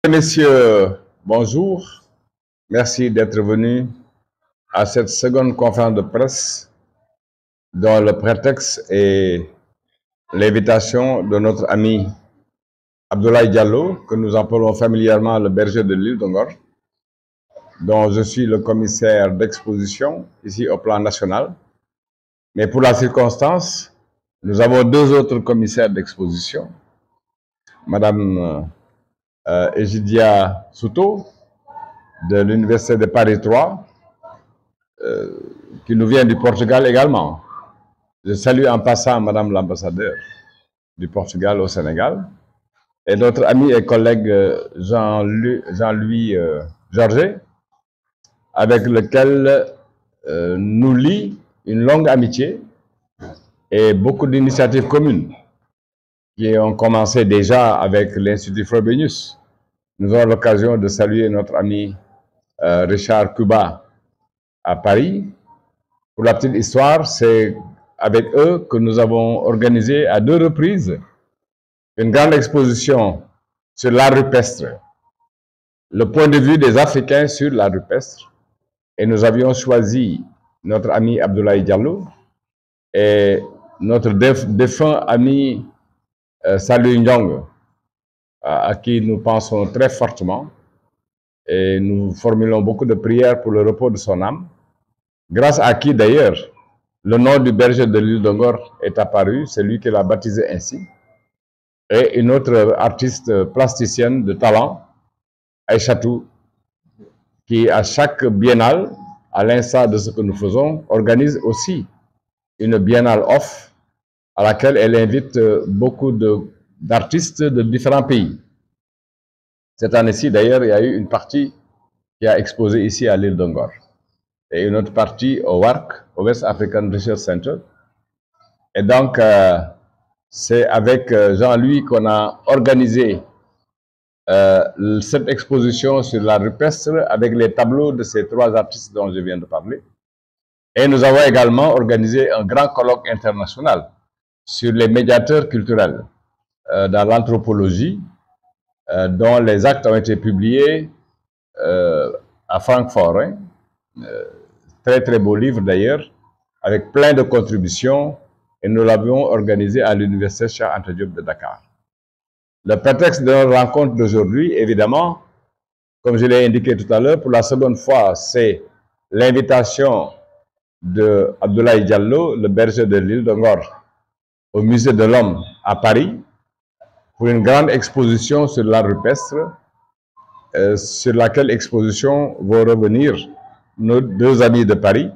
Messieurs, bonjour. Merci d'être venus à cette seconde conférence de presse dont le prétexte est l'invitation de notre ami Abdoulaye Diallo, que nous appelons familièrement le berger de l'île d'Ongor, dont je suis le commissaire d'exposition ici au plan national. Mais pour la circonstance, nous avons deux autres commissaires d'exposition, Madame Egidia Souto, de l'Université de Paris 3, qui nous vient du Portugal également. Je salue en passant Madame l'ambassadeur du Portugal au Sénégal et notre ami et collègue Jean-Louis Georget, avec lequel nous lie une longue amitié et beaucoup d'initiatives communes qui ont commencé déjà avec l'Institut Frobenius. Nous avons l'occasion de saluer notre ami Richard Cuba à Paris. Pour la petite histoire, c'est avec eux que nous avons organisé à deux reprises une grande exposition sur l'art rupestre, le point de vue des Africains sur l'art rupestre. Et nous avions choisi notre ami Abdoulaye Diallo et notre défunt ami Salou Nyong, à qui nous pensons très fortement. Et nous formulons beaucoup de prières pour le repos de son âme, grâce à qui d'ailleurs le nom du berger de l'île d'Ongor est apparu, c'est lui qui l'a baptisé ainsi. Et une autre artiste plasticienne de talent, Aïchatou, qui à chaque biennale, à l'instar de ce que nous faisons, organise aussi une biennale off à laquelle elle invite beaucoup d'artistes de différents pays. Cette année-ci, d'ailleurs, il y a eu une partie qui a exposé ici à l'île d'Ongor et une autre partie au WARC, au West African Research Center. Et donc, c'est avec Jean-Louis qu'on a organisé cette exposition sur l'art rupestre avec les tableaux de ces trois artistes dont je viens de parler. Et nous avons également organisé un grand colloque international sur les médiateurs culturels dans l'anthropologie, dont les actes ont été publiés à Francfort. Hein. Très très beau livre d'ailleurs, avec plein de contributions, et nous l'avions organisé à l'Université Cheikh Anta Diop de Dakar. Le prétexte de notre rencontre d'aujourd'hui, évidemment, comme je l'ai indiqué tout à l'heure, pour la seconde fois, c'est l'invitation de Abdoulaye Diallo, le berger de l'île d'Ongor, au Musée de l'Homme à Paris, pour une grande exposition sur l'art rupestre, sur laquelle exposition vont revenir nos deux amis de Paris.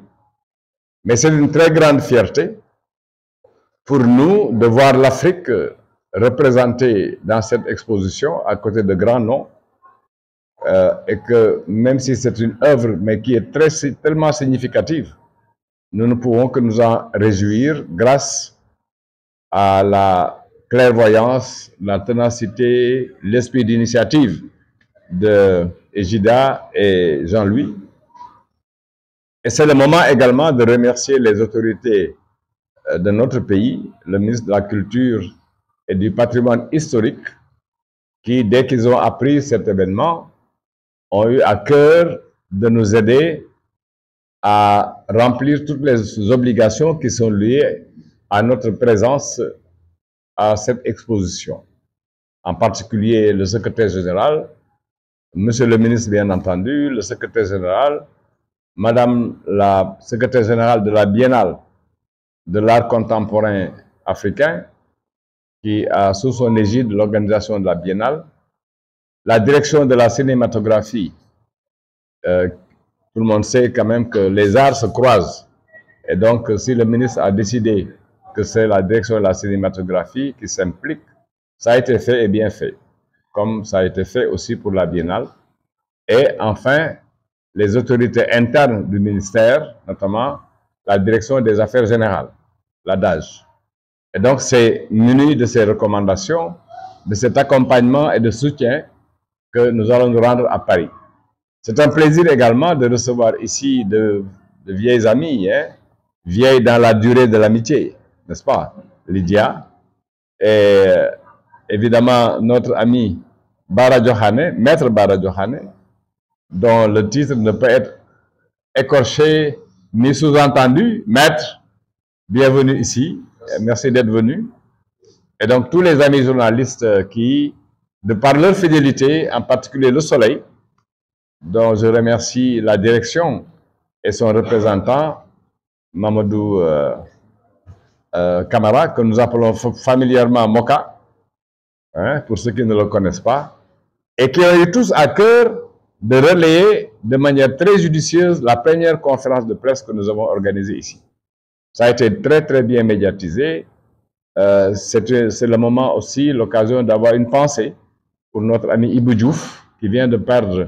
Mais c'est une très grande fierté pour nous de voir l'Afrique représentée dans cette exposition à côté de grands noms, et que même si c'est une œuvre mais qui est tellement significative, nous ne pouvons que nous en réjouir grâce à la clairvoyance, la ténacité, l'esprit d'initiative de Ejida et Jean-Louis. Et c'est le moment également de remercier les autorités de notre pays, le ministre de la Culture et du Patrimoine historique, qui, dès qu'ils ont appris cet événement, ont eu à cœur de nous aider à remplir toutes les obligations qui sont liées à notre présence à cette exposition. En particulier le secrétaire général, monsieur le ministre bien entendu, le secrétaire général, madame la secrétaire générale de la Biennale de l'art contemporain africain, qui a sous son égide l'organisation de la Biennale, la direction de la cinématographie. Tout le monde sait quand même que les arts se croisent. Et donc, si le ministre a décidé que c'est la direction de la cinématographie qui s'implique, ça a été fait et bien fait, comme ça a été fait aussi pour la Biennale. Et enfin, les autorités internes du ministère, notamment la direction des affaires générales, la DAGE. Et donc, c'est muni de ces recommandations, de cet accompagnement et de soutien que nous allons nous rendre à Paris. C'est un plaisir également de recevoir ici de vieilles amies, hein, vieilles dans la durée de l'amitié, n'est-ce pas? Lydia, et évidemment notre ami Bara Diokhane, Maître Bara Diokhane, dont le titre ne peut être écorché ni sous-entendu. Maître, bienvenue ici, merci d'être venu. Et donc tous les amis journalistes qui, de par leur fidélité, en particulier Le Soleil, dont je remercie la direction et son représentant, Mamadou Camara, que nous appelons familièrement Moka, hein, pour ceux qui ne le connaissent pas, et qui ont eu tous à cœur de relayer de manière très judicieuse la première conférence de presse que nous avons organisée ici. Ça a été très très bien médiatisé. C'est le moment aussi, l'occasion d'avoir une pensée pour notre ami Ibou Diouf, qui vient de perdre,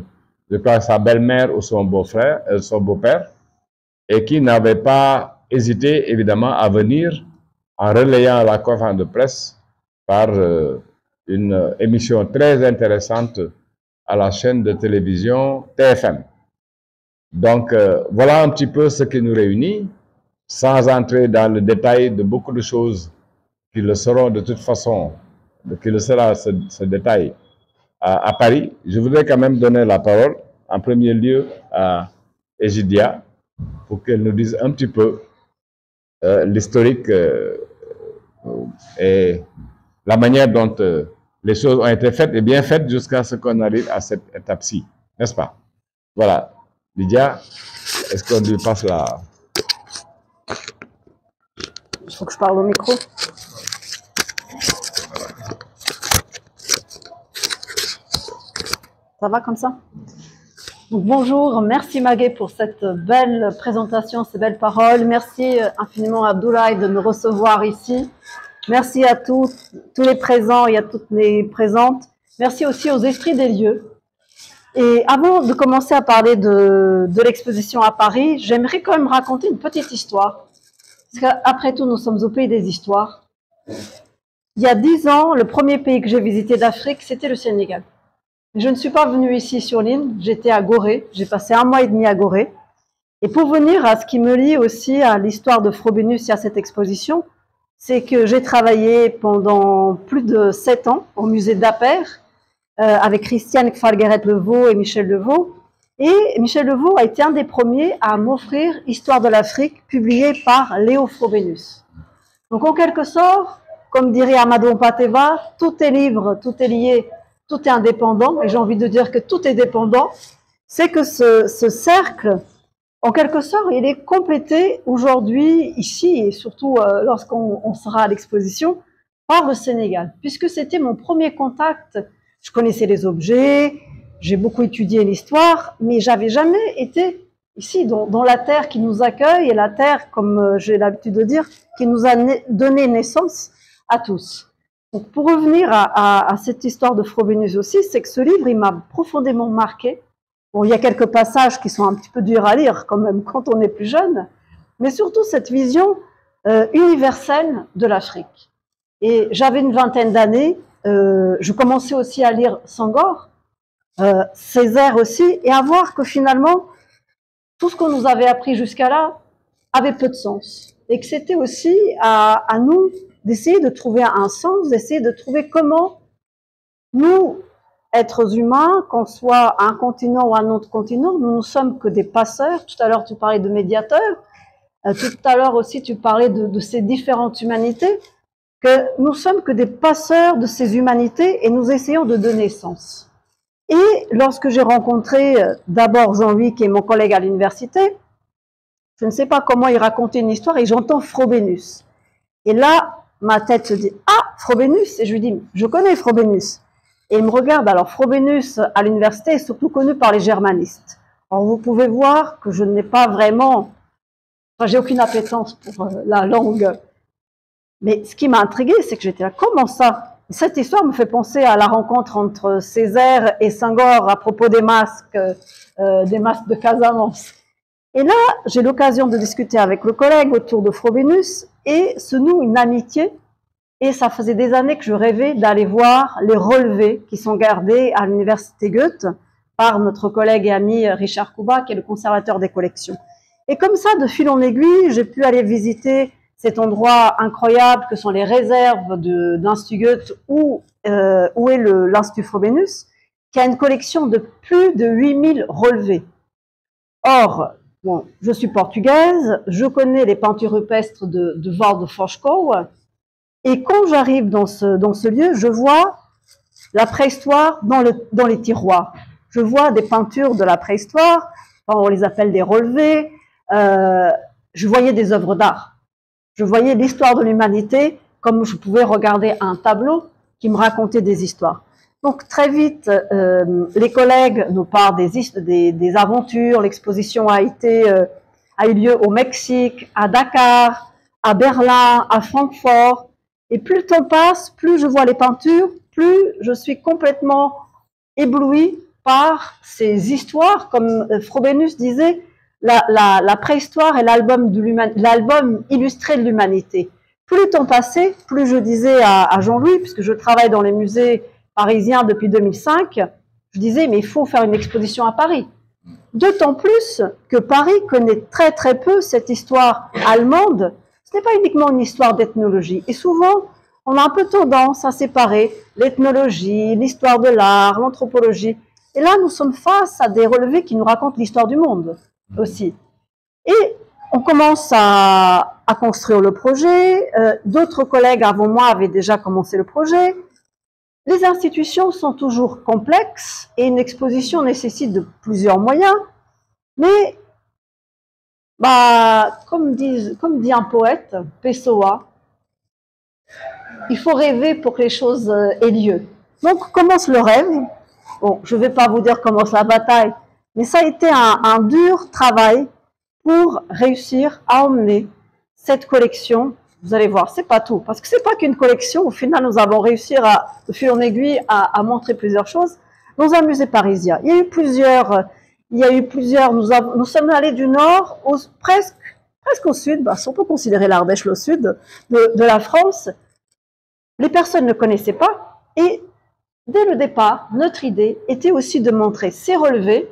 je crois, sa belle-mère ou son beau-frère, son beau-père, et qui n'avait pas hésité, évidemment, à venir en relayant la conférence de presse par une émission très intéressante à la chaîne de télévision TFM. Donc, voilà un petit peu ce qui nous réunit, sans entrer dans le détail de beaucoup de choses qui le seront de toute façon, qui le sera ce détail à Paris. Je voudrais quand même donner la parole, en premier lieu, à Egidia, pour qu'elle nous dise un petit peu l'historique et la manière dont les choses ont été faites et bien faites jusqu'à ce qu'on arrive à cette étape-ci, n'est-ce pas? Voilà. Lydia, est-ce qu'on lui passe la... Il faut que je parle au micro. Ça va comme ça? Donc, bonjour, merci Maguet pour cette belle présentation, ces belles paroles. Merci infiniment à Abdoulaye de me recevoir ici. Merci à tous les présents et à toutes les présentes. Merci aussi aux esprits des lieux. Et avant de commencer à parler de l'exposition à Paris, j'aimerais quand même raconter une petite histoire. Parce qu'après tout, nous sommes au pays des histoires. Il y a 10 ans, le premier pays que j'ai visité d'Afrique, c'était le Sénégal. Je ne suis pas venue ici sur l'île, j'étais à Gorée, j'ai passé 1 mois et demi à Gorée. Et pour venir à ce qui me lie aussi à l'histoire de Frobenius et à cette exposition, c'est que j'ai travaillé pendant plus de 7 ans au musée d'Aper avec Christiane Kfalgeret-Levaux et Michel Levaux. Et Michel Levaux a été un des premiers à m'offrir Histoire de l'Afrique, publiée par Léo Frobenius. Donc en quelque sorte, comme dirait Amadou Mpateba, tout est libre, tout est lié, tout est indépendant, et j'ai envie de dire que tout est dépendant. C'est que ce cercle, en quelque sorte, il est complété aujourd'hui, ici, et surtout lorsqu'on sera à l'exposition, par le Sénégal, puisque c'était mon premier contact. Je connaissais les objets, j'ai beaucoup étudié l'histoire, mais j'avais jamais été ici, dans la terre qui nous accueille, et la terre, comme j'ai l'habitude de dire, qui nous a donné naissance à tous. Donc, pour revenir à cette histoire de Frobenius aussi, c'est que ce livre, il m'a profondément marqué. Bon, il y a quelques passages qui sont un petit peu durs à lire quand même quand on est plus jeune, mais surtout cette vision universelle de l'Afrique. Et j'avais une vingtaine d'années, je commençais aussi à lire Senghor, Césaire aussi, et à voir que finalement, tout ce qu'on nous avait appris jusqu'à là avait peu de sens. Et que c'était aussi à nous d'essayer de trouver un sens, d'essayer de trouver comment nous, êtres humains, qu'on soit à un continent ou à un autre continent, nous ne sommes que des passeurs. Tout à l'heure, tu parlais de médiateurs. Tout à l'heure aussi, tu parlais de ces différentes humanités, que nous sommes que des passeurs de ces humanités et nous essayons de donner sens. Et lorsque j'ai rencontré d'abord Jean-Louis, qui est mon collègue à l'université, je ne sais pas comment il racontait une histoire et j'entends Frobenius. Et là, ma tête se dit « Ah, Frobenius !» Et je lui dis « Je connais Frobenius !» Et il me regarde. Alors, Frobenius, à l'université, est surtout connu par les germanistes. Alors, vous pouvez voir que je n'ai pas vraiment... Enfin, j'ai aucune appétence pour la langue. Mais ce qui m'a intriguée, c'est que j'étais là « Comment ça ?» Cette histoire me fait penser à la rencontre entre Césaire et Senghor à propos des masques de Casamance. Et là, j'ai l'occasion de discuter avec le collègue autour de Frobenius et se noue une amitié. Et ça faisait des années que je rêvais d'aller voir les relevés qui sont gardés à l'université Goethe par notre collègue et ami Richard Kouba, qui est le conservateur des collections. Et comme ça, de fil en aiguille, j'ai pu aller visiter cet endroit incroyable que sont les réserves de l'Institut Goethe où est l'Institut Frobenius. qui a une collection de plus de 8000 relevés. Or, bon, je suis portugaise, je connais les peintures rupestres de Val de Foscou, et quand j'arrive dans ce lieu, je vois la préhistoire dans les tiroirs. Je vois des peintures de la préhistoire, on les appelle des relevés, je voyais des œuvres d'art. Je voyais l'histoire de l'humanité comme je pouvais regarder un tableau qui me racontait des histoires. Donc très vite, les collègues nous parlent des aventures. L'exposition a eu lieu au Mexique, à Dakar, à Berlin, à Francfort. Et plus le temps passe, plus je vois les peintures, plus je suis complètement éblouie par ces histoires. Comme Frobenius disait, la préhistoire est l'album illustré de l'humanité. Plus le temps passait, plus je disais à Jean-Louis, puisque je travaille dans les musées parisiens depuis 2005, je disais, mais il faut faire une exposition à Paris. D'autant plus que Paris connaît très très peu cette histoire allemande. Ce n'est pas uniquement une histoire d'ethnologie. Et souvent, on a un peu tendance à séparer l'ethnologie, l'histoire de l'art, l'anthropologie. Et là, nous sommes face à des relevés qui nous racontent l'histoire du monde aussi. Et on commence à construire le projet. D'autres collègues avant moi avaient déjà commencé le projet. Les institutions sont toujours complexes et une exposition nécessite de plusieurs moyens. Mais, comme dit un poète, Pessoa, il faut rêver pour que les choses aient lieu. Donc commence le rêve. Bon, je ne vais pas vous dire commence la bataille, mais ça a été un dur travail pour réussir à emmener cette collection. Vous allez voir, c'est pas tout, parce que c'est pas qu'une collection. Au final, nous avons réussi de fil en aiguille à montrer plusieurs choses dans un musée parisien. Il y a eu plusieurs. Nous sommes allés du nord presque au sud. Si on peut considérer l'Ardèche le sud de la France. Les personnes ne connaissaient pas, et dès le départ, notre idée était aussi de montrer ces relevés,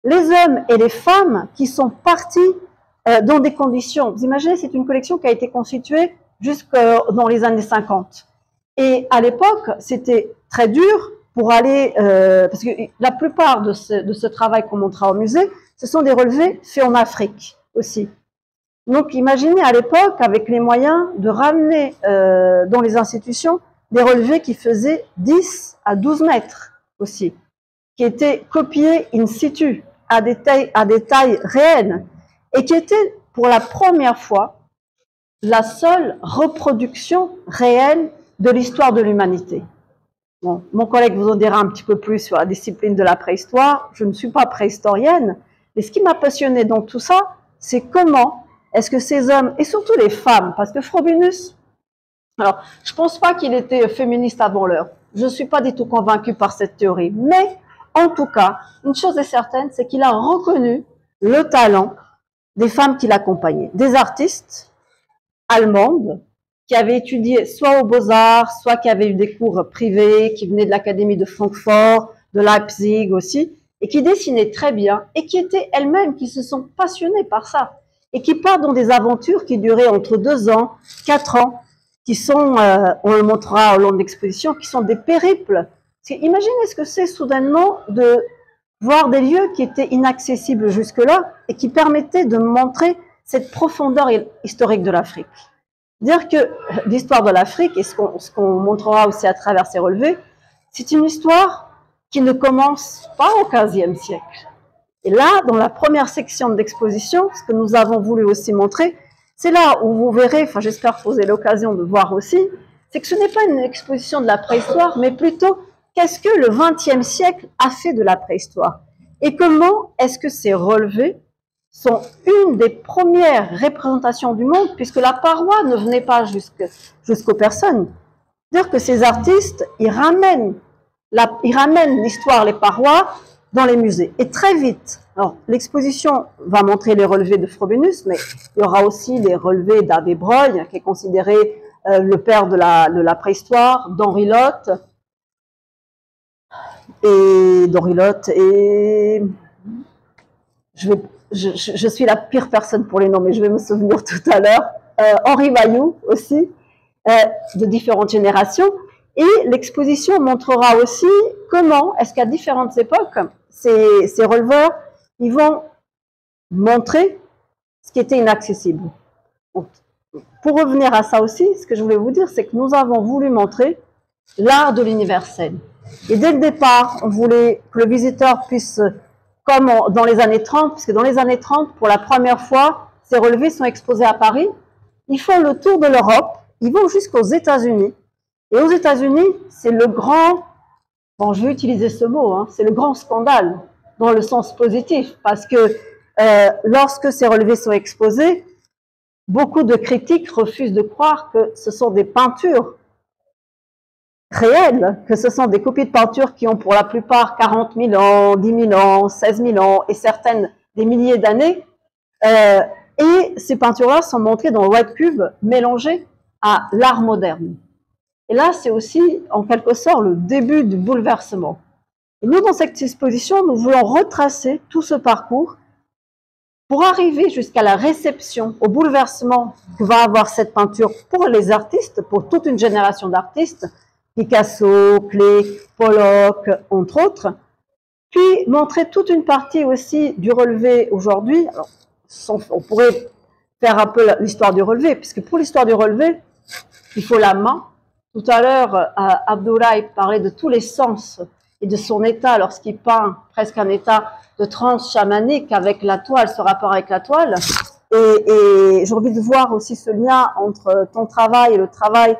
les hommes et les femmes qui sont partis dans des conditions. Vous imaginez, c'est une collection qui a été constituée jusque dans les années 50. Et à l'époque, c'était très dur pour aller, parce que la plupart de ce travail qu'on montrera au musée, ce sont des relevés faits en Afrique aussi. Donc imaginez à l'époque, avec les moyens, de ramener dans les institutions des relevés qui faisaient 10 à 12 mètres aussi, qui étaient copiés in situ, à des tailles réelles, et qui étaient pour la première fois la seule reproduction réelle de l'histoire de l'humanité. Bon, mon collègue vous en dira un petit peu plus sur la discipline de la préhistoire. Je ne suis pas préhistorienne, mais ce qui m'a passionné dans tout ça, c'est comment est-ce que ces hommes, et surtout les femmes, parce que Frobenius, alors je ne pense pas qu'il était féministe avant l'heure, je ne suis pas du tout convaincue par cette théorie, mais en tout cas, une chose est certaine, c'est qu'il a reconnu le talent des femmes qui l'accompagnaient, des artistes allemandes qui avaient étudié soit aux Beaux-Arts, soit qui avaient eu des cours privés, qui venaient de l'Académie de Francfort, de Leipzig aussi, et qui dessinaient très bien, et qui étaient elles-mêmes, qui se sont passionnées par ça, et qui partent dans des aventures qui duraient entre 2 ans, 4 ans, qui sont, on le montrera au long de l'exposition, qui sont des périples. Imaginez ce que c'est soudainement de voir des lieux qui étaient inaccessibles jusque-là et qui permettaient de montrer cette profondeur historique de l'Afrique. Dire que l'histoire de l'Afrique, et ce qu'on montrera aussi à travers ces relevés, c'est une histoire qui ne commence pas au XVe siècle. Et là, dans la première section de l'exposition, ce que nous avons voulu aussi montrer, c'est là où vous verrez, enfin j'espère que vous avez l'occasion de voir aussi, c'est que ce n'est pas une exposition de la préhistoire, mais plutôt qu'est-ce que le XXe siècle a fait de la préhistoire et comment est-ce que ces relevés sont une des premières représentations du monde, puisque la paroi ne venait pas jusqu'aux personnes. C'est-à-dire que ces artistes, ils ramènent l'histoire, les parois, dans les musées. Et très vite, alors l'exposition va montrer les relevés de Frobenius, mais il y aura aussi les relevés d'Abbé Breuil, qui est considéré le père de la préhistoire, d'Henri Lotte, et je suis la pire personne pour les noms, mais je vais me souvenir tout à l'heure. Henri Mailloux aussi, de différentes générations. Et l'exposition montrera aussi comment est-ce qu'à différentes époques, ces releveurs, ils vont montrer ce qui était inaccessible. Donc, pour revenir à ça aussi, ce que je voulais vous dire, c'est que nous avons voulu montrer l'art de l'universel. Et dès le départ, on voulait que le visiteur puisse, comme dans les années 30, puisque dans les années 30, pour la première fois, ces relevés sont exposés à Paris, ils font le tour de l'Europe, ils vont jusqu'aux États-Unis. Et aux États-Unis, c'est le grand, bon, je vais utiliser ce mot, hein, c'est le grand scandale, dans le sens positif, parce que lorsque ces relevés sont exposés, beaucoup de critiques refusent de croire que ce sont des peintures réelles, que ce sont des copies de peintures qui ont pour la plupart 40 000 ans, 10 000 ans, 16 000 ans, et certaines des milliers d'années. Et ces peintures-là sont montrées dans le White Cube, mélangées à l'art moderne. Et là, c'est aussi, en quelque sorte, le début du bouleversement. Et nous, dans cette exposition, nous voulons retracer tout ce parcours pour arriver jusqu'à la réception, au bouleversement que va avoir cette peinture pour les artistes, pour toute une génération d'artistes, Picasso, Klee, Pollock, entre autres, puis montrer toute une partie aussi du relevé aujourd'hui. Alors, on pourrait faire un peu l'histoire du relevé, puisque pour l'histoire du relevé, il faut la main. Tout à l'heure, Abdoulaye parlait de tous les sens et de son état lorsqu'il peint presque un état de transe chamanique avec la toile, ce rapport avec la toile. Et j'ai envie de voir aussi ce lien entre ton travail et le travail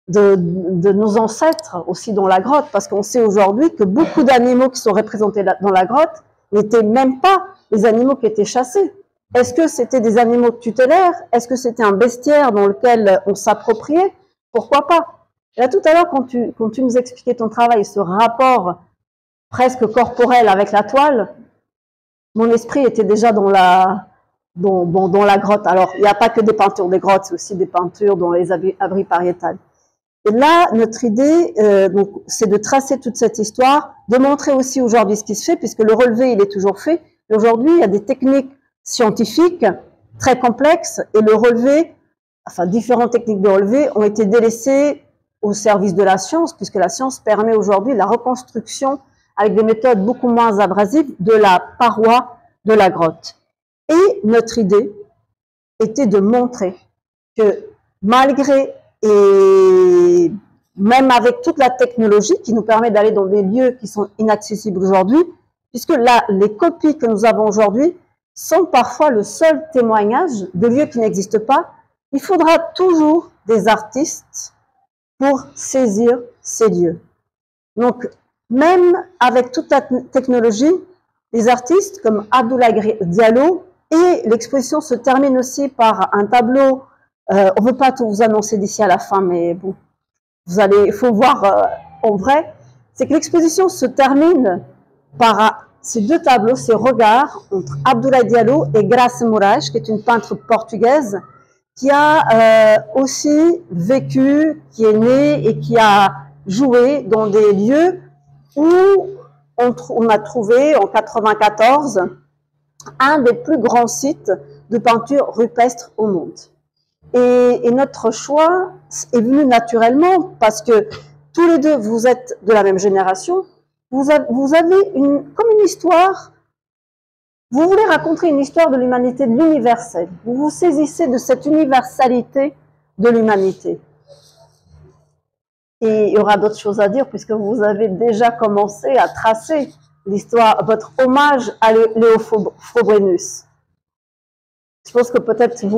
de nos ancêtres aussi dans la grotte, parce qu'on sait aujourd'hui que beaucoup d'animaux qui sont représentés dans la grotte n'étaient même pas les animaux qui étaient chassés. Est-ce que c'était des animaux tutélaires? Est-ce que c'était un bestiaire dans lequel on s'appropriait? Pourquoi pas? Et là, tout à l'heure, quand tu nous expliquais ton travail, ce rapport presque corporel avec la toile, mon esprit était déjà dans la grotte. Alors, il n'y a pas que des peintures des grottes, c'est aussi des peintures dans les abris pariétales. Et là, notre idée, c'est de tracer toute cette histoire, de montrer aussi aujourd'hui ce qui se fait, puisque le relevé, il est toujours fait. Aujourd'hui, il y a des techniques scientifiques très complexes, et le relevé, enfin, différentes techniques de relevé ont été délaissées au service de la science, puisque la science permet aujourd'hui la reconstruction avec des méthodes beaucoup moins abrasives de la paroi de la grotte. Et notre idée était de montrer que malgré et même avec toute la technologie qui nous permet d'aller dans des lieux qui sont inaccessibles aujourd'hui, puisque là, les copies que nous avons aujourd'hui sont parfois le seul témoignage de lieux qui n'existent pas, il faudra toujours des artistes pour saisir ces lieux. Donc, même avec toute la technologie, les artistes comme Abdoulaye Diallo, et l'exposition se termine aussi par un tableau. On ne veut pas tout vous annoncer d'ici à la fin, mais bon, il faut voir en vrai. C'est que l'exposition se termine par ces deux tableaux, ces regards entre Abdoulaye Diallo et Graça Moraes, qui est une peintre portugaise, qui a aussi vécu, qui est née et qui a joué dans des lieux où on a trouvé en 94 un des plus grands sites de peinture rupestre au monde. Et notre choix est venu naturellement parce que tous les deux, vous êtes de la même génération, vous avez comme une histoire, vous voulez raconter une histoire de l'humanité, de l'universel. Vous vous saisissez de cette universalité de l'humanité. Et il y aura d'autres choses à dire puisque vous avez déjà commencé à tracer l'histoire, votre hommage à Léo Frobenius. Je pense que peut-être tu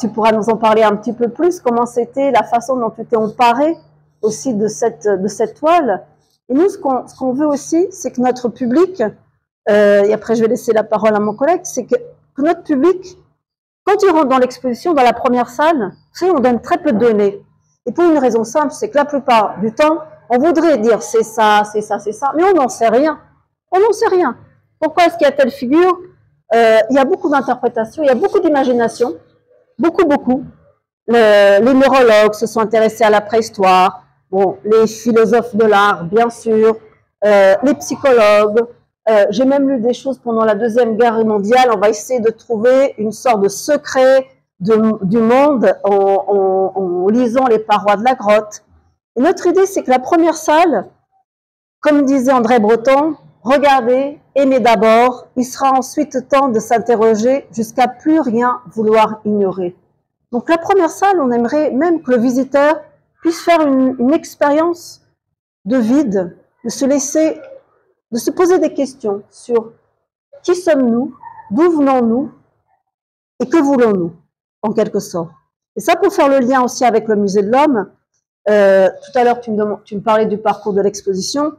pourras nous en parler un petit peu plus, comment c'était la façon dont tu t'es emparé aussi de cette toile. Et nous, ce qu'on veut aussi, c'est que notre public, et après je vais laisser la parole à mon collègue, c'est que notre public, quand il rentre dans l'exposition, dans la première salle, on donne très peu de données. Et pour une raison simple, c'est que la plupart du temps, on voudrait dire c'est ça, c'est ça, c'est ça, mais on n'en sait rien. On n'en sait rien. Pourquoi est-ce qu'il y a telle figure? Il y a beaucoup d'interprétations, il y a beaucoup d'imagination, beaucoup. Les neurologues se sont intéressés à la préhistoire, bon, les philosophes de l'art, bien sûr, les psychologues. J'ai même lu des choses pendant la Deuxième Guerre mondiale. On va essayer de trouver une sorte de secret du monde en lisant les parois de la grotte. Et notre idée, c'est que la première salle, comme disait André Breton, regardez, aimez d'abord, il sera ensuite temps de s'interroger jusqu'à plus rien vouloir ignorer. Donc la première salle, on aimerait même que le visiteur puisse faire une expérience de vide, de se poser des questions sur qui sommes-nous, d'où venons-nous et que voulons-nous, en quelque sorte. Et ça, pour faire le lien aussi avec le Musée de l'Homme, tout à l'heure, tu me parlais du parcours de l'exposition. Vous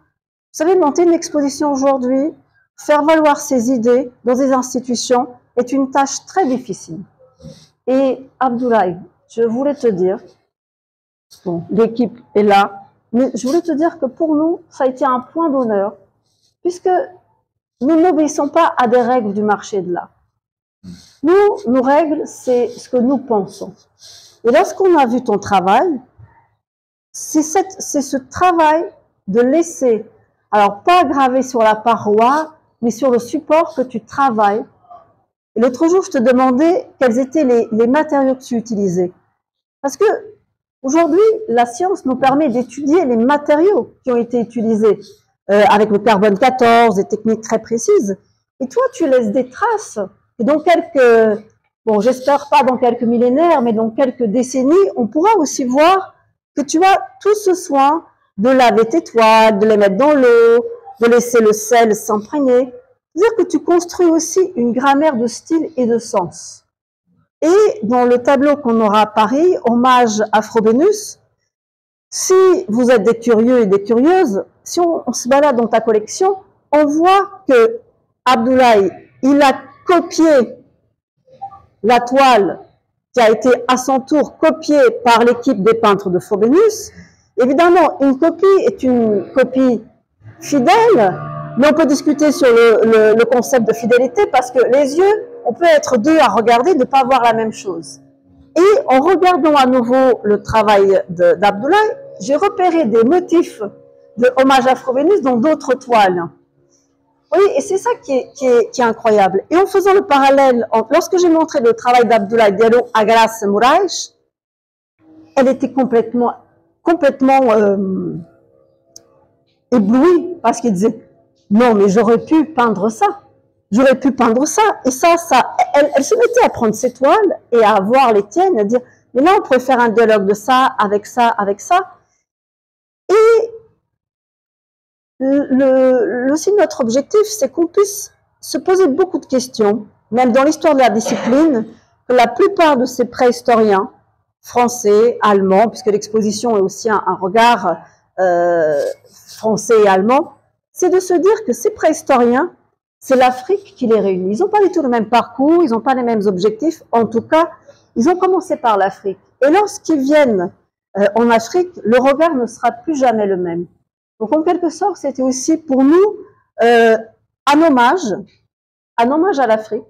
savez, monter une exposition aujourd'hui, faire valoir ses idées dans des institutions est une tâche très difficile. Et Abdoulaye, je voulais te dire, bon, l'équipe est là, mais je voulais te dire que pour nous, ça a été un point d'honneur, puisque nous n'obéissons pas à des règles du marché de l'art. Nous, nos règles, c'est ce que nous pensons. Et lorsqu'on a vu ton travail, c'est ce travail de laisser, alors pas gravé sur la paroi, mais sur le support que tu travailles. Et l'autre jour, je te demandais quels étaient les matériaux que tu utilisais. Parce que aujourd'hui, la science nous permet d'étudier les matériaux qui ont été utilisés avec le carbone 14, des techniques très précises. Et toi, tu laisses des traces. Et dans quelques, bon, j'espère pas dans quelques millénaires, mais dans quelques décennies, on pourra aussi voir que tu as tout ce soin de laver tes toiles, de les mettre dans l'eau, de laisser le sel s'imprégner. C'est-à-dire que tu construis aussi une grammaire de style et de sens. Et dans le tableau qu'on aura à Paris, hommage Afro-Vénus, si vous êtes des curieux et des curieuses, si on se balade dans ta collection, on voit que Abdoulaye, il a copié la toile qui a été à son tour copiée par l'équipe des peintres de Afro-Vénus. Évidemment, une copie est une copie fidèle, mais on peut discuter sur le concept de fidélité parce que les yeux, on peut être deux à regarder, ne pas voir la même chose. Et en regardant à nouveau le travail d'Abdoulaye, j'ai repéré des motifs de hommage Afro-Vénus dans d'autres toiles. Oui, et c'est ça qui est incroyable. Et en faisant le parallèle, lorsque j'ai montré le travail d'Abdoulaye Diallo à Grace Moraes, elle était complètement éblouie parce qu'il disait non, mais j'aurais pu peindre ça. J'aurais pu peindre ça. Et ça, elle se mettait à prendre ses toiles et à voir les tiennes, à dire, mais là, on pourrait faire un dialogue de ça, avec ça, avec ça. Et aussi, notre objectif, c'est qu'on puisse se poser beaucoup de questions, même dans l'histoire de la discipline, que la plupart de ces préhistoriens, français, allemands, puisque l'exposition est aussi un regard français et allemand, c'est de se dire que ces préhistoriens, c'est l'Afrique qui les réunit. Ils n'ont pas du tout le même parcours, ils n'ont pas les mêmes objectifs. En tout cas, ils ont commencé par l'Afrique. Et lorsqu'ils viennent en Afrique, le regard ne sera plus jamais le même. Donc, en quelque sorte, c'était aussi pour nous un hommage à l'Afrique,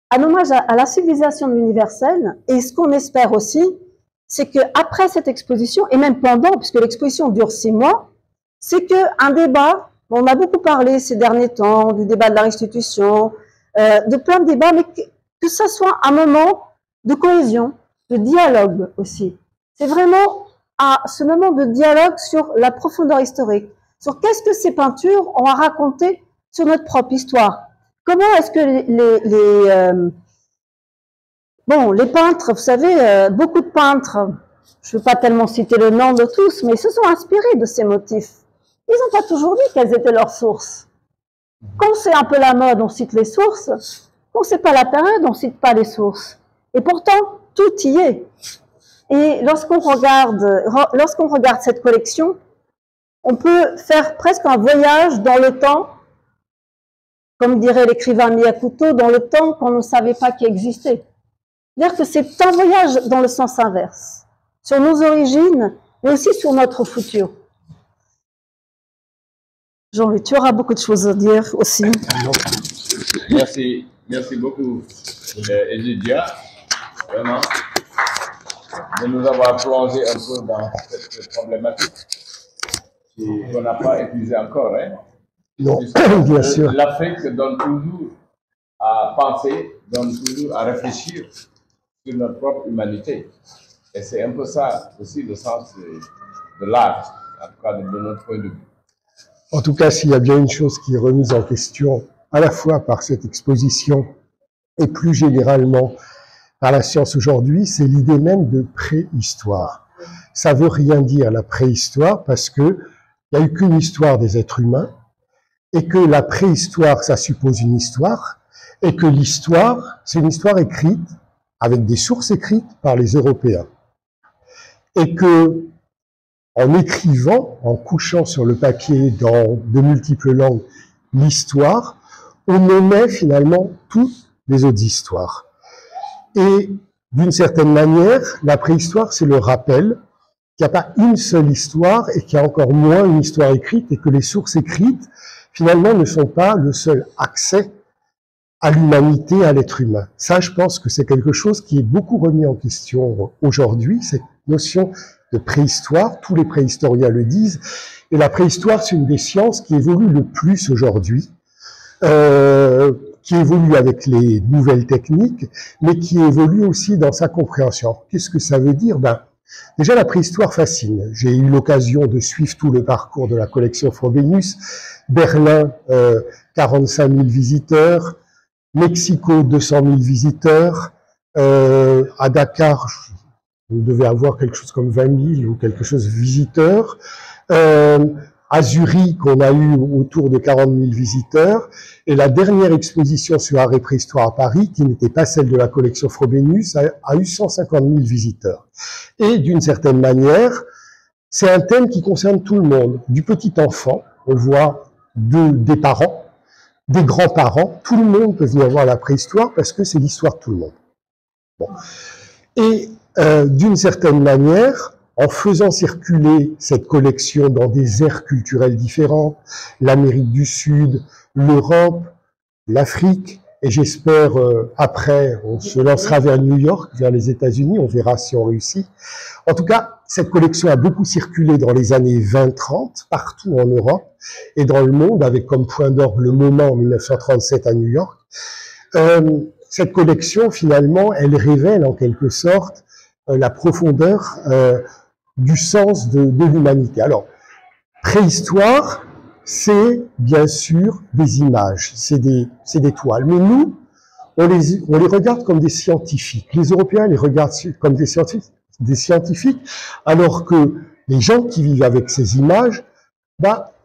un hommage à la civilisation universelle. Et ce qu'on espère aussi, c'est qu'après cette exposition, et même pendant, puisque l'exposition dure 6 mois, c'est qu'un débat, on a beaucoup parlé ces derniers temps du débat de la restitution, de plein de débats, mais que ça soit un moment de cohésion, de dialogue aussi. C'est vraiment ce moment de dialogue sur la profondeur historique, sur qu'est-ce que ces peintures ont à raconter sur notre propre histoire. Comment est-ce que les peintres, vous savez, beaucoup de peintres, je ne veux pas tellement citer le nom de tous, mais ils se sont inspirés de ces motifs. Ils n'ont pas toujours dit quelles étaient leurs sources. Quand c'est un peu la mode, on cite les sources. Quand c'est pas la période, on cite pas les sources. Et pourtant, tout y est. Et lorsqu'on regarde cette collection, on peut faire presque un voyage dans le temps, comme dirait l'écrivain Miyakuto, dans le temps qu'on ne savait pas qu'il existait. C'est-à-dire que c'est un voyage dans le sens inverse, sur nos origines, mais aussi sur notre futur. Jean-Louis, tu auras beaucoup de choses à dire aussi. Merci beaucoup, Ezidia, vraiment, de nous avoir plongé un peu dans cette problématique qu'on n'a pas épuisée encore. Hein. Non, bien sûr. L'Afrique donne toujours à penser, donne toujours à réfléchir sur notre propre humanité. Et c'est un peu ça aussi le sens de l'art, en tout cas de notre point de vue. En tout cas, s'il y a bien une chose qui est remise en question, à la fois par cette exposition et plus généralement par la science aujourd'hui, c'est l'idée même de préhistoire. Ça veut rien dire, la préhistoire, parce que il n'y a eu qu'une histoire des êtres humains, et que la préhistoire, ça suppose une histoire, et que l'histoire, c'est une histoire écrite, avec des sources écrites par les Européens. Et que, en écrivant, en couchant sur le papier dans de multiples langues l'histoire, on nommait finalement toutes les autres histoires. Et d'une certaine manière, la préhistoire, c'est le rappel qu'il n'y a pas une seule histoire et qu'il y a encore moins une histoire écrite et que les sources écrites, finalement, ne sont pas le seul accès à l'humanité, à l'être humain. Ça, je pense que c'est quelque chose qui est beaucoup remis en question aujourd'hui, cette notion de préhistoire. Tous les préhistoriens le disent. Et la préhistoire, c'est une des sciences qui évolue le plus aujourd'hui, qui évolue avec les nouvelles techniques, mais qui évolue aussi dans sa compréhension. Qu'est-ce que ça veut dire? Déjà, la préhistoire fascine. J'ai eu l'occasion de suivre tout le parcours de la collection Frobenius. Berlin, 45 000 visiteurs. Mexico, 200 000 visiteurs. À Dakar, on devait avoir quelque chose comme 20 000 ou quelque chose de visiteurs. À Zurich, on a eu autour de 40 000 visiteurs. Et la dernière exposition sur art et préhistoire à Paris, qui n'était pas celle de la collection Frobenius, a eu 150 000 visiteurs. Et d'une certaine manière, c'est un thème qui concerne tout le monde. Du petit enfant, on voit des parents, des grands-parents, tout le monde peut venir voir la préhistoire parce que c'est l'histoire de tout le monde. Bon. Et d'une certaine manière, en faisant circuler cette collection dans des aires culturelles différentes, l'Amérique du Sud, l'Europe, l'Afrique, et j'espère après, on se lancera vers New York, vers les États-Unis, on verra si on réussit. En tout cas, cette collection a beaucoup circulé dans les années 20-30, partout en Europe et dans le monde, avec comme point d'orgue le moment en 1937 à New York. Cette collection, finalement, elle révèle en quelque sorte la profondeur du sens de l'humanité. Alors, préhistoire, c'est bien sûr des images, c'est des toiles. Mais nous, on les regarde comme des scientifiques. Les Européens les regardent comme des scientifiques, alors que les gens qui vivent avec ces images,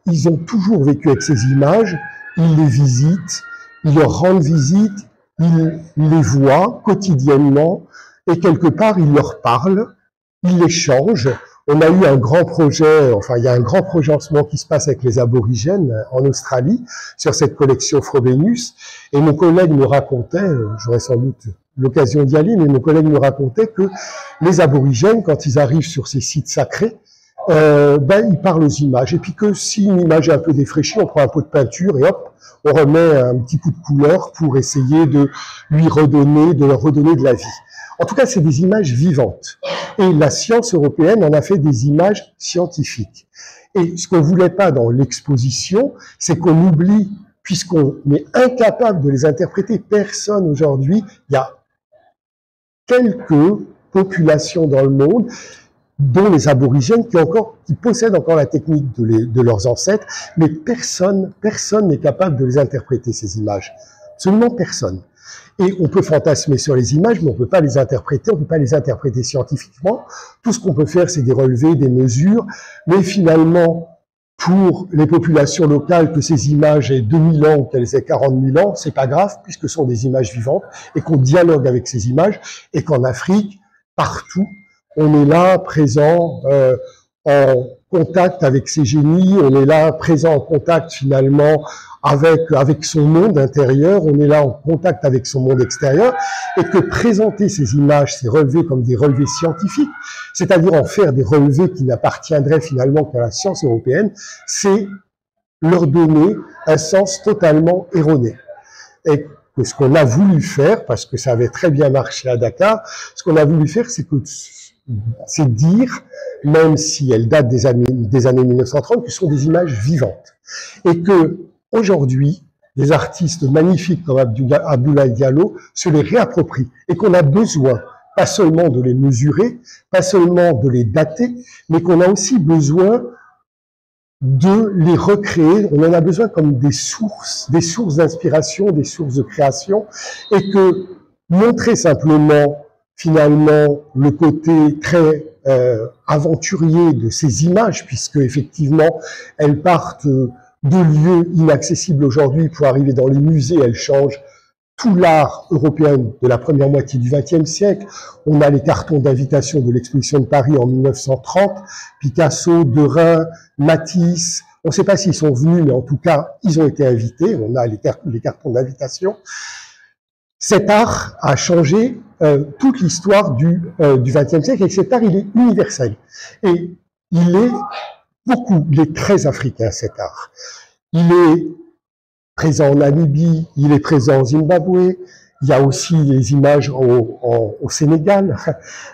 ils ont toujours vécu avec ces images, ils les visitent, ils leur rendent visite, ils les voient quotidiennement, et quelque part, ils leur parlent, ils les changent. On a eu un grand projet, enfin, il y a un grand projet en ce moment qui se passe avec les aborigènes en Australie, sur cette collection Frobenius, et mon collègue me racontait, j'aurais sans doute l'occasion d'y aller, mais mon collègue me racontait que les aborigènes, quand ils arrivent sur ces sites sacrés, ils parlent aux images, et puis que si une image est un peu défraîchie, on prend un pot de peinture et hop, on remet un petit coup de couleur pour essayer de leur redonner de la vie. En tout cas, c'est des images vivantes. Et la science européenne en a fait des images scientifiques. Et ce qu'on ne voulait pas dans l'exposition, c'est qu'on oublie, puisqu'on est incapable de les interpréter, personne aujourd'hui, il y a quelques populations dans le monde, dont les aborigènes qui possèdent encore la technique de leurs ancêtres, mais personne n'est capable de les interpréter, ces images. Absolument personne. Et on peut fantasmer sur les images, mais on ne peut pas les interpréter, on ne peut pas les interpréter scientifiquement. Tout ce qu'on peut faire, c'est des relevés, des mesures, mais finalement, pour les populations locales, que ces images aient 2000 ans ou qu'elles aient 40 000 ans, c'est pas grave, puisque ce sont des images vivantes, et qu'on dialogue avec ces images, et qu'en Afrique, partout, on est là, présent, en contact avec ces génies, on est là, présent en contact finalement avec son monde intérieur, on est là en contact avec son monde extérieur, et que présenter ces images, ces relevés comme des relevés scientifiques, c'est-à-dire en faire des relevés qui n'appartiendraient finalement qu'à la science européenne, c'est leur donner un sens totalement erroné. Et que ce qu'on a voulu faire, parce que ça avait très bien marché à Dakar, ce qu'on a voulu faire, c'est dire, même si elles datent des années 1930, que ce sont des images vivantes. Et que, aujourd'hui, des artistes magnifiques comme Abdoulaye Diallo se les réapproprient. Et qu'on a besoin pas seulement de les mesurer, pas seulement de les dater, mais qu'on a aussi besoin de les recréer. On en a besoin comme des sources d'inspiration, des sources de création, et que montrer simplement, finalement, le côté très aventurier de ces images, puisque effectivement, elles partent de lieux inaccessibles aujourd'hui pour arriver dans les musées, elles changent tout l'art européen de la première moitié du XXe siècle. On a les cartons d'invitation de l'exposition de Paris en 1930, Picasso, Derain, Matisse. On ne sait pas s'ils sont venus, mais en tout cas, ils ont été invités. On a les cartons d'invitation. Cet art a changé toute l'histoire du XXe siècle, et cet art, il est universel. Et il est très africain, cet art. Il est présent en Namibie, il est présent au Zimbabwe, il y a aussi les images au Sénégal,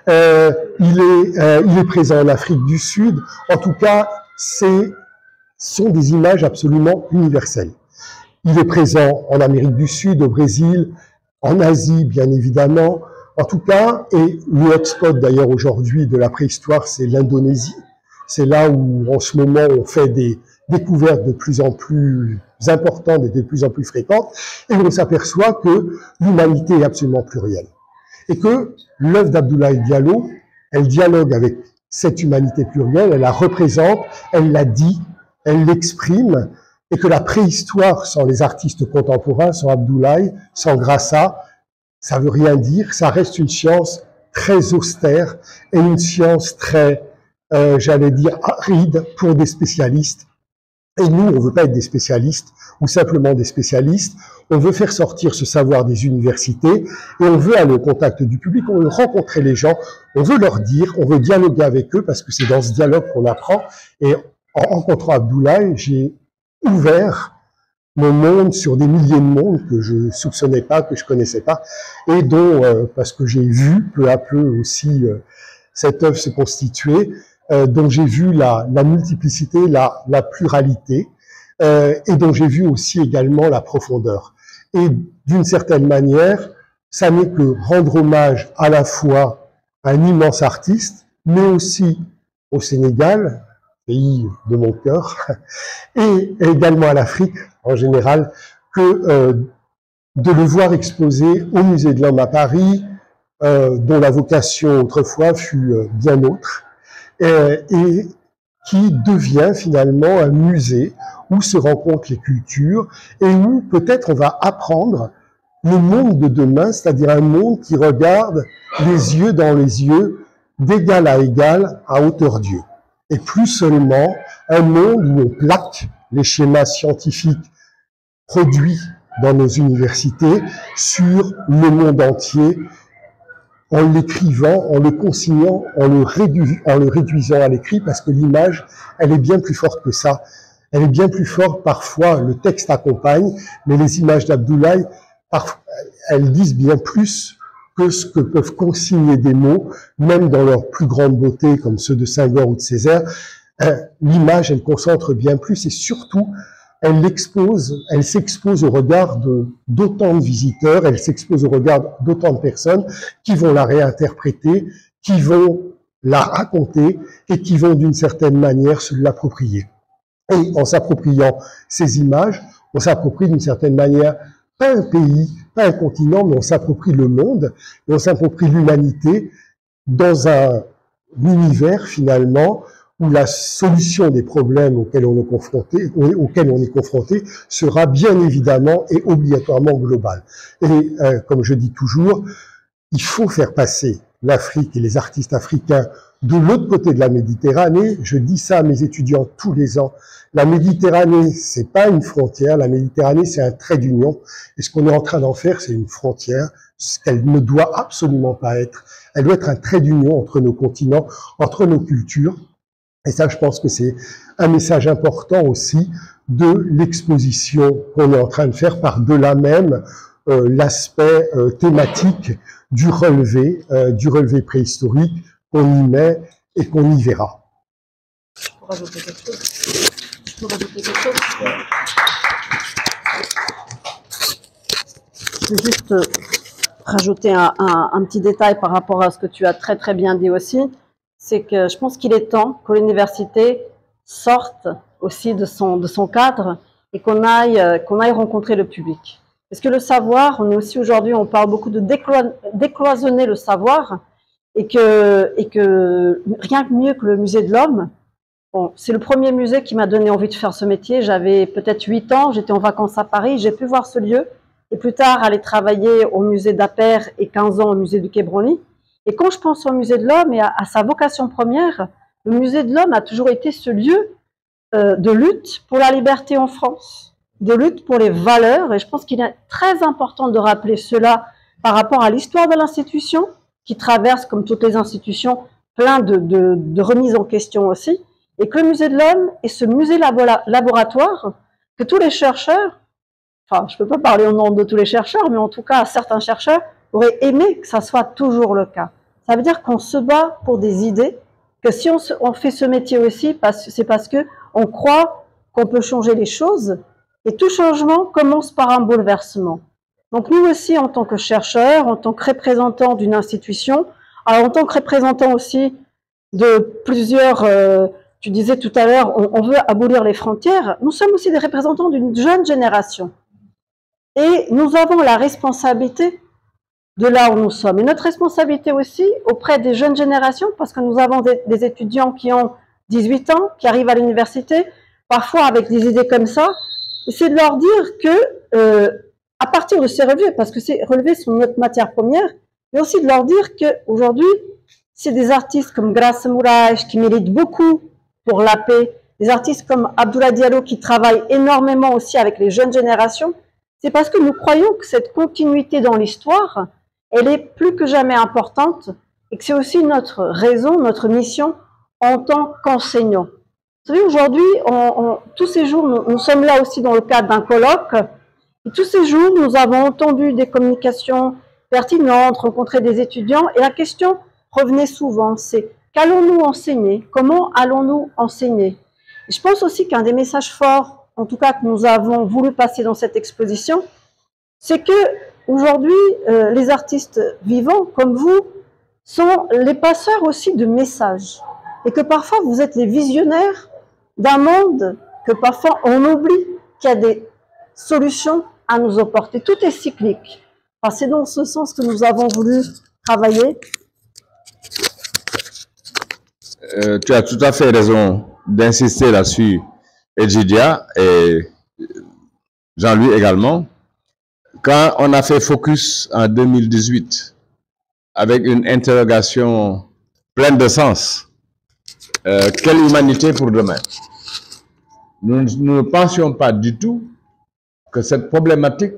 il est présent en Afrique du Sud. En tout cas, sont des images absolument universelles. Il est présent en Amérique du Sud, au Brésil, en Asie, bien évidemment. En tout cas, et le hotspot d'ailleurs aujourd'hui de la préhistoire, c'est l'Indonésie. C'est là où, en ce moment, on fait des découvertes de plus en plus importantes et de plus en plus fréquentes, et on s'aperçoit que l'humanité est absolument plurielle. Et que l'œuvre d'Abdoulaye Diallo, elle dialogue avec cette humanité plurielle, elle la représente, elle la dit, elle l'exprime, et que la préhistoire sans les artistes contemporains, sans Abdoulaye, sans Grassa, ça veut rien dire, ça reste une science très austère et une science très, j'allais dire, aride pour des spécialistes. Et nous, on veut pas être des spécialistes ou simplement des spécialistes, on veut faire sortir ce savoir des universités et on veut aller au contact du public, on veut rencontrer les gens, on veut leur dire, on veut dialoguer avec eux parce que c'est dans ce dialogue qu'on apprend. Et en rencontrant Abdoulaye, j'ai ouvert mon monde sur des milliers de mondes que je soupçonnais pas, que je connaissais pas, et dont, parce que j'ai vu peu à peu aussi cette œuvre se constituer, dont j'ai vu la multiplicité, la pluralité, et dont j'ai vu aussi également la profondeur. Et d'une certaine manière, ça n'est que rendre hommage à la fois à un immense artiste, mais aussi au Sénégal, pays de mon cœur, et également à l'Afrique en général, que de le voir exposé au Musée de l'Homme à Paris, dont la vocation autrefois fut bien autre, et qui devient finalement un musée où se rencontrent les cultures et où peut-être on va apprendre le monde de demain, c'est-à-dire un monde qui regarde les yeux dans les yeux, d'égal à égal, à hauteur Dieu. Et plus seulement un monde où on plaque les schémas scientifiques produits dans nos universités sur le monde entier, en l'écrivant, en le consignant, en le réduisant à l'écrit, parce que l'image, elle est bien plus forte que ça. Elle est bien plus forte, parfois, le texte accompagne, mais les images d'Abdoulaye, elles disent bien plus que ce que peuvent consigner des mots, même dans leur plus grande beauté, comme ceux de Senghor ou de Césaire. L'image, elle concentre bien plus, et surtout, elle s'expose au regard d'autant de visiteurs, elle s'expose au regard d'autant de personnes qui vont la réinterpréter, qui vont la raconter et qui vont d'une certaine manière se l'approprier. Et en s'appropriant ces images, on s'approprie d'une certaine manière pas un pays, pas un continent, mais on s'approprie le monde et on s'approprie l'humanité dans un univers finalement où la solution des problèmes auxquels on est confronté sera bien évidemment et obligatoirement globale. Et comme je dis toujours, il faut faire passer l'Afrique et les artistes africains de l'autre côté de la Méditerranée. Je dis ça à mes étudiants tous les ans. La Méditerranée, c'est pas une frontière. La Méditerranée, c'est un trait d'union. Et ce qu'on est en train d'en faire, c'est une frontière, ce qu'elle ne doit absolument pas être. Elle doit être un trait d'union entre nos continents, entre nos cultures. Et ça, je pense que c'est un message important aussi de l'exposition qu'on est en train de faire, par-delà même l'aspect thématique du relevé préhistorique qu'on y met et qu'on y verra. Je peux rajouter quelque chose. Je vais juste rajouter un petit détail par rapport à ce que tu as très très bien dit aussi, c'est que je pense qu'il est temps que l'université sorte aussi de son cadre et qu'on aille rencontrer le public. Parce que le savoir, on est aussi aujourd'hui, on parle beaucoup de décloisonner le savoir, et que rien que mieux que le musée de l'homme, bon, c'est le premier musée qui m'a donné envie de faire ce métier. J'avais peut-être 8 ans, j'étais en vacances à Paris, j'ai pu voir ce lieu, et plus tard aller travailler au musée d'Appert et 15 ans au musée du Quai Branly. Et quand je pense au musée de l'homme et à sa vocation première, le musée de l'homme a toujours été ce lieu de lutte pour la liberté en France, de lutte pour les valeurs, et je pense qu'il est très important de rappeler cela par rapport à l'histoire de l'institution, qui traverse, comme toutes les institutions, plein de remises en question aussi, et que le musée de l'homme est ce musée laboratoire que tous les chercheurs, enfin, je ne peux pas parler au nom de tous les chercheurs, mais en tout cas, certains chercheurs auraient aimé que ça soit toujours le cas. Ça veut dire qu'on se bat pour des idées, que si on fait ce métier aussi, c'est parce que on croit qu'on peut changer les choses, et tout changement commence par un bouleversement. Donc nous aussi, en tant que chercheurs, en tant que représentants d'une institution, alors en tant que représentants aussi de plusieurs, tu disais tout à l'heure, on veut abolir les frontières, nous sommes aussi des représentants d'une jeune génération. Et nous avons la responsabilité de là où nous sommes. Et notre responsabilité aussi auprès des jeunes générations, parce que nous avons des étudiants qui ont 18 ans, qui arrivent à l'université, parfois avec des idées comme ça, c'est de leur dire que à partir de ces relevés, parce que ces relevés sont notre matière première, mais aussi de leur dire qu'aujourd'hui, c'est des artistes comme Graça Moraes qui méritent beaucoup pour la paix, des artistes comme Abdoulaye Diallo qui travaillent énormément aussi avec les jeunes générations, c'est parce que nous croyons que cette continuité dans l'histoire, elle est plus que jamais importante et que c'est aussi notre raison, notre mission en tant qu'enseignants. Vous savez, aujourd'hui, tous ces jours, nous sommes là aussi dans le cadre d'un colloque. Et tous ces jours, nous avons entendu des communications pertinentes, rencontré des étudiants, et la question revenait souvent, c'est qu'allons-nous enseigner? Comment allons-nous enseigner? Et je pense aussi qu'un des messages forts, en tout cas que nous avons voulu passer dans cette exposition, c'est que aujourd'hui, les artistes vivants, comme vous, sont les passeurs aussi de messages, et que parfois vous êtes les visionnaires d'un monde que parfois on oublie qu'il y a des solutions à nous apporter. Tout est cyclique. Enfin, c'est dans ce sens que nous avons voulu travailler. Tu as tout à fait raison d'insister là-dessus, Egidia, et Jean-Louis également. Quand on a fait Focus en 2018, avec une interrogation pleine de sens, quelle humanité pour demain? Nous ne pensions pas du tout que cette problématique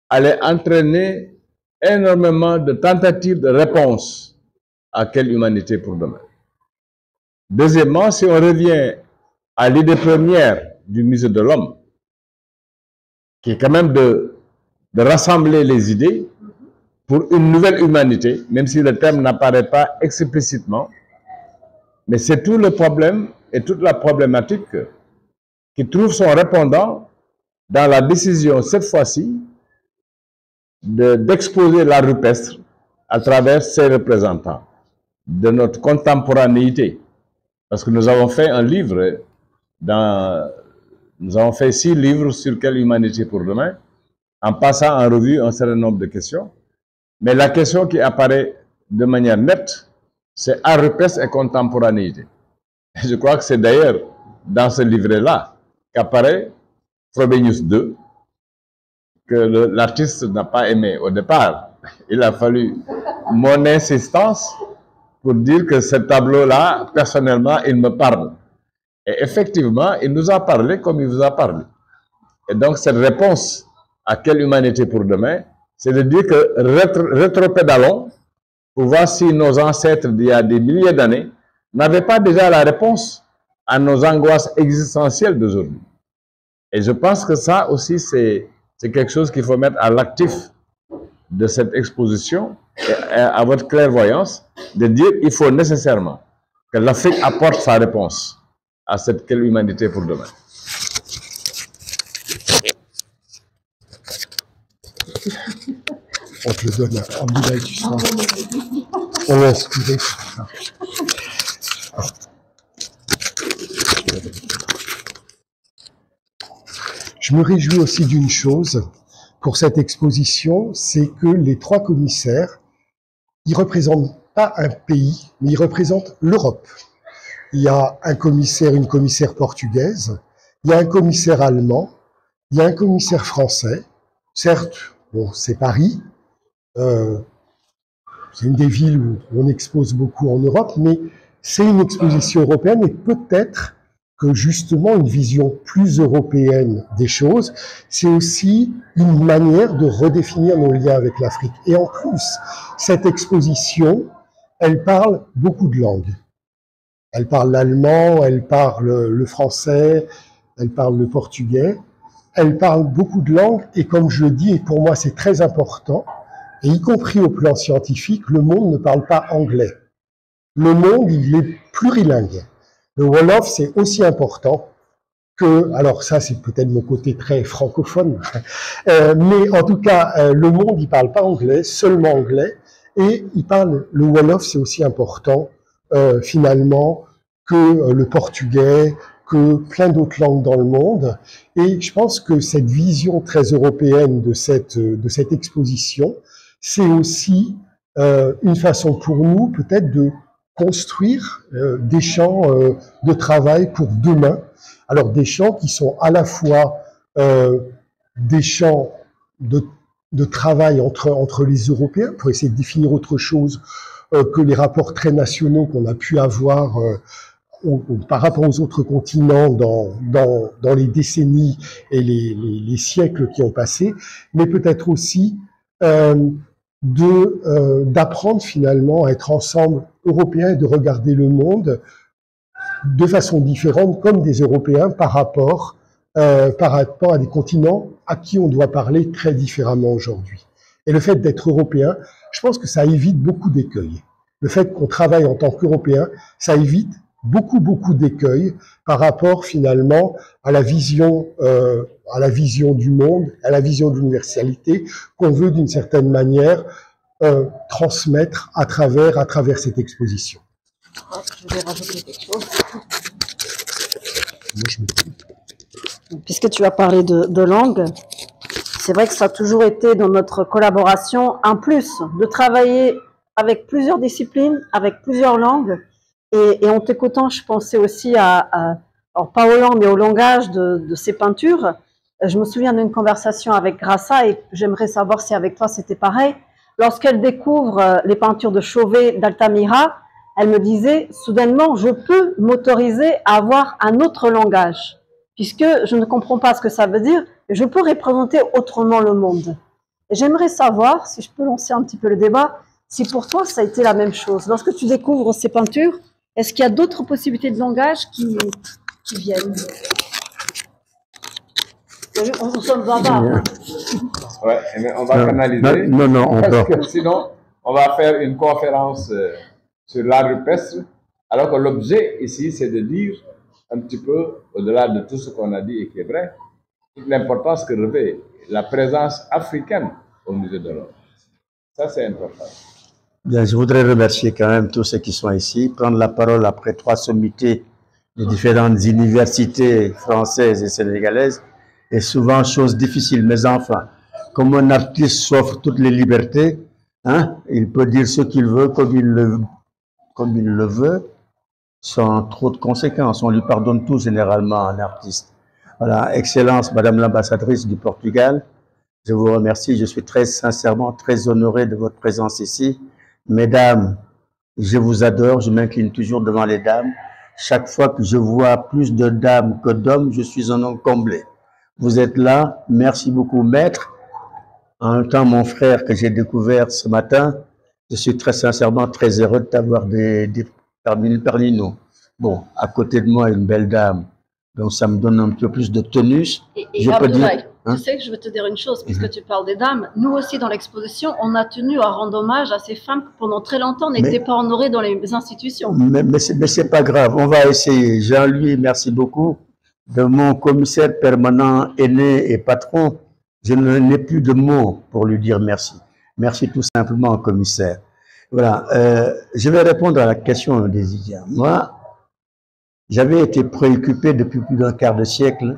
allait entraîner énormément de tentatives de réponse à quelle humanité pour demain. Deuxièmement, si on revient à l'idée première du musée de l'homme, qui est quand même de rassembler les idées pour une nouvelle humanité, même si le terme n'apparaît pas explicitement, mais c'est tout le problème et toute la problématique qui trouve son répondant dans la décision, cette fois-ci, d'exposer l'art rupestre à travers ses représentants de notre contemporanéité. Parce que nous avons fait un livre, nous avons fait 6 livres sur quelle humanité pour demain, en passant en revue un certain nombre de questions. Mais la question qui apparaît de manière nette, c'est art rupestre et contemporanéité. Et je crois que c'est d'ailleurs dans ce livret-là qu'apparaît Frobenius II, que l'artiste n'a pas aimé au départ. Il a fallu mon insistance pour dire que ce tableau-là, personnellement, il me parle. Et effectivement, il nous a parlé comme il vous a parlé. Et donc, cette réponse à quelle humanité pour demain, c'est de dire que rétropédalons pour voir si nos ancêtres d'il y a des milliers d'années n'avaient pas déjà la réponse à nos angoisses existentielles d'aujourd'hui. Et je pense que ça aussi, c'est quelque chose qu'il faut mettre à l'actif de cette exposition et à votre clairvoyance, de dire qu'il faut nécessairement que l'Afrique apporte sa réponse à cette quelle humanité pour demain. On te le donne en Abdoulaye, tu sens. On est inspiré. Je me réjouis aussi d'une chose pour cette exposition, c'est que les 3 commissaires, ils représentent pas un pays, mais ils représentent l'Europe. Il y a un commissaire, une commissaire portugaise, il y a un commissaire allemand, il y a un commissaire français. Certes, bon, c'est Paris, c'est une des villes où on expose beaucoup en Europe, mais c'est une exposition européenne et peut-être que justement une vision plus européenne des choses, c'est aussi une manière de redéfinir nos liens avec l'Afrique. Et en plus, cette exposition, elle parle beaucoup de langues. Elle parle l'allemand, elle parle le français, elle parle le portugais, elle parle beaucoup de langues, et comme je le dis, et pour moi c'est très important, et y compris au plan scientifique, le monde ne parle pas anglais. Le monde, il est plurilingue. Le Wolof, c'est aussi important que, alors ça c'est peut-être mon côté très francophone, mais en tout cas, le monde, il parle pas anglais, seulement anglais, et il parle, le Wolof, c'est aussi important, finalement, que le portugais, que plein d'autres langues dans le monde. Et je pense que cette vision très européenne de cette exposition, c'est aussi une façon pour nous peut-être de construire des champs de travail pour demain. Alors des champs qui sont à la fois des champs de travail entre les Européens, pour essayer de définir autre chose que les rapports très nationaux qu'on a pu avoir par rapport aux autres continents dans les décennies et les siècles qui ont passé, mais peut-être aussi d'apprendre finalement à être ensemble Européens et de regarder le monde de façon différente comme des Européens par rapport à des continents à qui on doit parler très différemment aujourd'hui. Et le fait d'être Européen, je pense que ça évite beaucoup d'écueils. Le fait qu'on travaille en tant qu'Européen, ça évite beaucoup d'écueils par rapport finalement à la vision du monde, à la vision de l'universalité qu'on veut d'une certaine manière transmettre à travers cette exposition. Je vais rajouter quelque chose. Puisque tu as parlé de langue, c'est vrai que ça a toujours été dans notre collaboration un plus de travailler avec plusieurs disciplines, avec plusieurs langues. Et en t'écoutant, je pensais aussi alors pas aux langues, mais au langage de ces peintures. Je me souviens d'une conversation avec Grassa, et j'aimerais savoir si avec toi c'était pareil. Lorsqu'elle découvre les peintures de Chauvet, d'Altamira, elle me disait, soudainement, je peux m'autoriser à avoir un autre langage, puisque je ne comprends pas ce que ça veut dire, et je peux représenter autrement le monde. Et j'aimerais savoir, si je peux lancer un petit peu le débat, si pour toi ça a été la même chose. Lorsque tu découvres ces peintures, est-ce qu'il y a d'autres possibilités de langage qui viennent? Nous sommes bavards. Ouais, mais on va canaliser. Non, on parce peut. que sinon, on va faire une conférence sur l'art rupestre, alors que l'objet ici, c'est de dire un petit peu, au-delà de tout ce qu'on a dit et qui est vrai, toute l'importance que revêt la présence africaine au musée de l'Homme. Ça, c'est important. Bien, je voudrais remercier quand même tous ceux qui sont ici, prendre la parole après 3 sommités de différentes universités françaises et sénégalaises, est souvent chose difficile. Mais enfin, comme un artiste s'offre toutes les libertés, hein, il peut dire ce qu'il veut, comme il le veut, sans trop de conséquences. On lui pardonne tout généralement, un artiste. Voilà, Excellence, Madame l'ambassadrice du Portugal, je vous remercie. Je suis très sincèrement très honoré de votre présence ici. Mesdames, je vous adore, je m'incline toujours devant les dames. Chaque fois que je vois plus de dames que d'hommes, je suis un homme comblé. Vous êtes là, merci beaucoup, maître. En même temps, mon frère que j'ai découvert ce matin, je suis très sincèrement très heureux de t'avoir parmi nous. Bon, à côté de moi, une belle dame. Donc, ça me donne un peu plus de tenus. Et je peux dire, hein? Tu sais que je veux te dire une chose, puisque tu parles des dames. Nous aussi, dans l'exposition, on a tenu à rendre hommage à ces femmes qui, pendant très longtemps, n'étaient pas honorées dans les institutions. Mais c'est pas grave, on va essayer. Jean-Louis, merci beaucoup. De mon commissaire permanent, aîné et patron, je n'ai plus de mots pour lui dire merci. Merci tout simplement au commissaire. Voilà, je vais répondre à la question des idées. Moi, j'avais été préoccupé depuis plus d'un quart de siècle